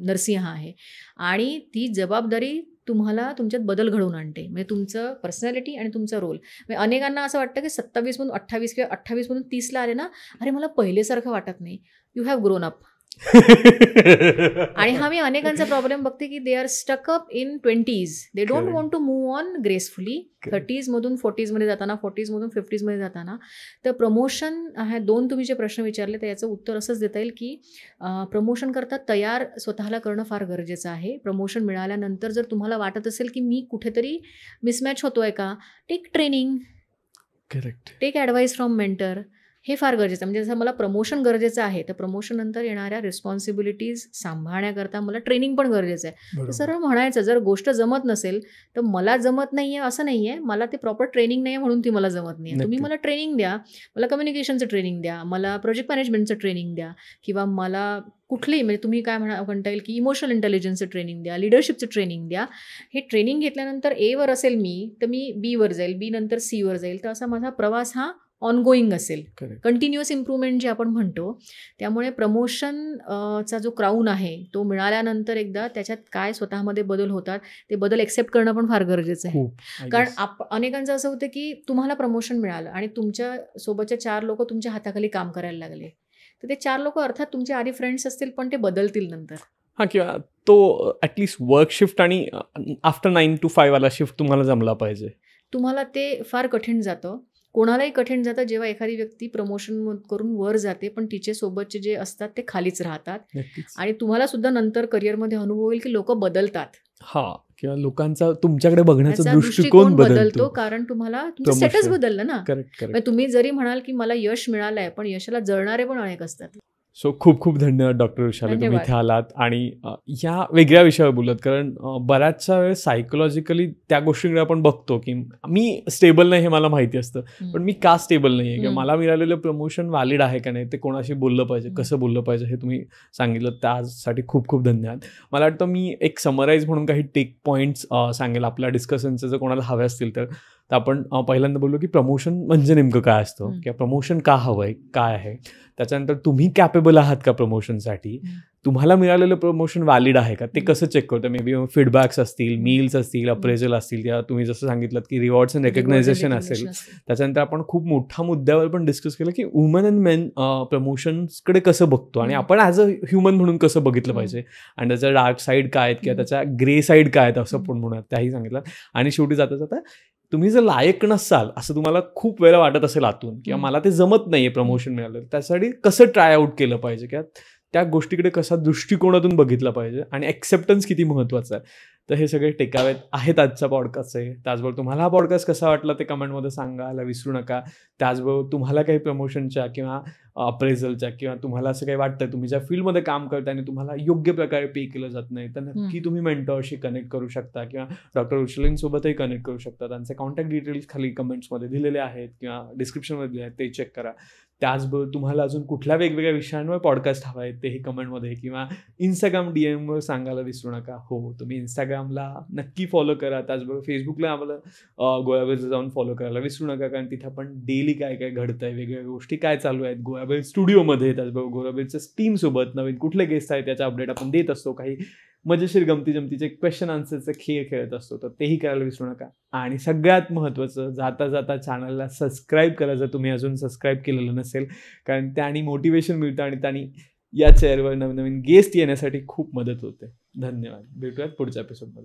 नरसिंह आहे आणि ती जबाबदारी तुम्हाला तुमच्यात बदल घडवून आणते. म्हणजे तुमचं पर्सनॅलिटी आणि तुमचा रोल. म्हणजे अनेकांना असं वाटतं की 27 मधून 28 किंवा 28 मधून 30ला आले ना, अरे मला पहिलेसारखं वाटत नाही. You have grown up. आणि हा मी अनेकांचा प्रॉब्लेम बघते की they are stuck up in 20s. They don't Correct. Want to move on gracefully. Correct. 30s मधून 40s मध्ये जाताना, 40s मधून 50s मध्ये जाताना. तर प्रमोशन ह्या 2 तुम्ही जे प्रश्न विचारले तर याचं उत्तर असंच देता येईल की प्रमोशन करता तयार स्वतःला करणं फार गरजेचं आहे. प्रमोशन मिळाल्यानंतर जर तुम्हाला वाटत असेल की मी कुठेतरी मिसमॅच होतोय का, take training, correct. Take advice from mentor. हे फार गरजेचं आहे. म्हणजे जसं मला प्रमोशन गरजेचं आहे, तर प्रमोशन नंतर येणाऱ्या रिस्पॉन्सिबिलिटीज सांभाळण्याकरता मला ट्रेनिंग पण गरजेचं आहे. तर बरोबर. सरळ म्हणायचं, जर गोष्ट जमत नसेल तर मला जमत नाही आहे असं नाही आहे, मला ते प्रॉपर ट्रेनिंग नाही आहे म्हणून ती मला जमत नाही आहे. तुम्ही नक्की. मला ट्रेनिंग द्या, मला कम्युनिकेशनचं ट्रेनिंग द्या, मला प्रोजेक्ट मॅनेजमेंटचं ट्रेनिंग द्या किंवा मला कुठलीही म्हणजे तुम्ही काय म्हणता येईल की इमोशनल इंटेलिजन्सचं ट्रेनिंग द्या, लिडरशिपचं ट्रेनिंग द्या. हे ट्रेनिंग घेतल्यानंतर एवर असेल मी, तर मी बीवर जाईल, बी नंतर सीवर जाईल. तर असा माझा प्रवास हा ऑनगोईंग असेल, Correct. कंटिन्युअस इम्प्रूव्हमेंट जे आपण म्हणतो. त्यामुळे प्रमोशन चा जो क्राऊन आहे तो मिळाल्यानंतर एकदा त्याच्यात काय स्वतःमध्ये बदल होतात ते बदल एक्सेप्ट करणं पण फार गरजेचं आहे. खूप. I कारण guess. अनेकांचं असं होतं की तुम्हाला प्रमोशन मिळालं आणि तुमच्या सोबतच्या 4 लोक तुमच्या हाताखाली काम करायला लागले, तर ते 4 लोक अर्थात तुमचे आधी फ्रेंड्स असतील पण ते बदलतील नंतर. हां, किंवा तो ॲटलिस्ट वर्क शिफ्ट आणि आफ्टर 9 to 5 वाला शिफ्ट तुम्हाला जमला पाहिजे. तुम्हाला ते फार कठीण जातं. कोणालाही कठीण जातं जेव्हा एखादी व्यक्ती प्रमोशन करून वर जाते पण तिचे सोबतचे जे असतात ते खालीच राहतात. नक्कीच. आणि तुम्हाला सुद्धा नंतर करिअरमध्ये अनुभव येईल की लोक बदलतात. हां, किंवा लोकांचा तुमच्याकडे बघण्याचा त्याचा दृष्टिकोन बदलतो. कारण तुम्हाला तुमचं Promotion. सेटच बदललं ना. Correct, correct. म्हणजे तुम्ही जरी म्हणाल की मला यश मिळालंय पण यशाला जळणारे पण अनेक असतात. सो खूप खूप धन्यवाद डॉक्टर विशाली, तुम्ही धन्यवाद. इथे आलात आणि ह्या वेगळ्या विषयावर बोलत. कारण बऱ्याचशा वेळ सायकोलॉजिकली त्या गोष्टींकडे आपण बघतो की मी स्टेबल नाही हे मला माहिती असतं, पण मी का स्टेबल नाही आहे किंवा मला मिळालेलं प्रमोशन व्हॅलिड आहे का नाही, ते कोणाशी बोललं पाहिजे, कसं बोललं पाहिजे, हे तुम्ही सांगितलं. त्यासाठी खूप खूप धन्यवाद. मला वाटतं मी एक समराईज म्हणून काही टेक पॉईंट्स सांगेल आपल्या डिस्कशनचं, जर कोणाला हवे असतील तर. आपण पहिल्यांदा बोललो की प्रमोशन म्हणजे नेमकं काय असतं किंवा प्रमोशन का हवं आहे, काय आहे. त्याच्यानंतर तुम्ही कॅपेबल आहात का प्रमोशनसाठी, तुम्हाला मिळालेलं प्रमोशन व्हॅलिड आहे का, ते कसं चेक करतं. मे बी फीडबॅक्स असतील, मेल्स असतील, अप्रेझल असतील, किंवा तुम्ही जसं सांगितलं की रिवॉर्ड्स अँड रेकग्नायझेशन असेल. त्याच्यानंतर आपण खूप मोठ्या मुद्द्यावर पण डिस्कस केलं की वुमन अँड मेन प्रमोशन्सकडे कसं बघतो आणि आपण ॲज अ ह्युमन म्हणून कसं बघितलं पाहिजे आणि त्याच्या डार्क साईड काय आहेत किंवा त्याच्या ग्रे साईड काय आहेत असं पण म्हणूयात, त्याही सांगितलं. आणि शेवटी जाता जाता तुम्ही जर लायक नसाल असं तुम्हाला खूप वेळा वाटत असेल आतून किंवा मला ते जमत नाहीये प्रमोशन मिळालं, त्यासाठी कसं ट्राय आउट केलं पाहिजे किंवा त्या गोष्टीकडे कसा दृष्टिकोनातून बघितला पाहिजे आणि ॲक्सेप्टन्स किती महत्त्वाचं आहे. तर हे सगळे टेकावेत आहेत आजच्या पॉडकास्टचे. त्याचबरोबर तुम्हाला हा पॉडकास्ट कसा वाटला ते कमेंटमध्ये सांगायला विसरू नका. त्याचबरोबर तुम्हाला काही प्रमोशनच्या किंवा अप्रेझलच्या किंवा तुम्हाला असं काही वाटतं तुम्ही ज्या फील्डमध्ये काम करता आणि तुम्हाला योग्य प्रकारे पे केलं जात नाही, तर नक्की तुम्ही मेंटॉरशी कनेक्ट करू शकता किंवा डॉक्टर विशालींसोबतही कनेक्ट करू शकता. त्यांचे कॉन्टॅक्ट डिटेल्स खाली कमेंट्समध्ये दिलेले आहेत किंवा डिस्क्रिप्शनमध्ये दिले आहेत, ते चेक करा. त्याचबरोबर तुम्हाला अजून कुठल्या वेगवेगळ्या विषयांवर पॉडकास्ट हवा आहे तेही कमेंटमध्ये किंवा इंस्टाग्राम DMवर सांगायला विसरू नका. हो, तुम्ही इंस्टाग्रामला नक्की फॉलो करा. त्याचबरोबर फेसबुकला आम्हाला गोळाबेलचं जाऊन फॉलो करायला विसरू नका, कारण तिथे आपण डेली काय काय घडतंय, वेगवेगळ्या गोष्टी काय चालू आहेत गोळाबेल स्टुडिओमध्ये, त्याचबरोबर गोळाबेलच्या टीमसोबत नवीन कुठले गेस्ट आहेत त्याचा अपडेट आपण देत असतो. काही मजेशीर गमतीजमतीचे क्वेश्चन आन्सरचे खेळ खेळत असतो, तर तेही करायला विसरू नका. आणि सगळ्यात महत्त्वाचं, जाता जाता चॅनलला सबस्क्राईब करा जर तुम्ही अजून सबस्क्राईब केलेलं नसेल, कारण त्याने मोटिवेशन मिळतं आणि त्याने या चेअरवर नवीन नवीन गेस्ट येण्यासाठी खूप मदत होते. धन्यवाद. भेटूयात पुढच्या एपिसोडमध्ये.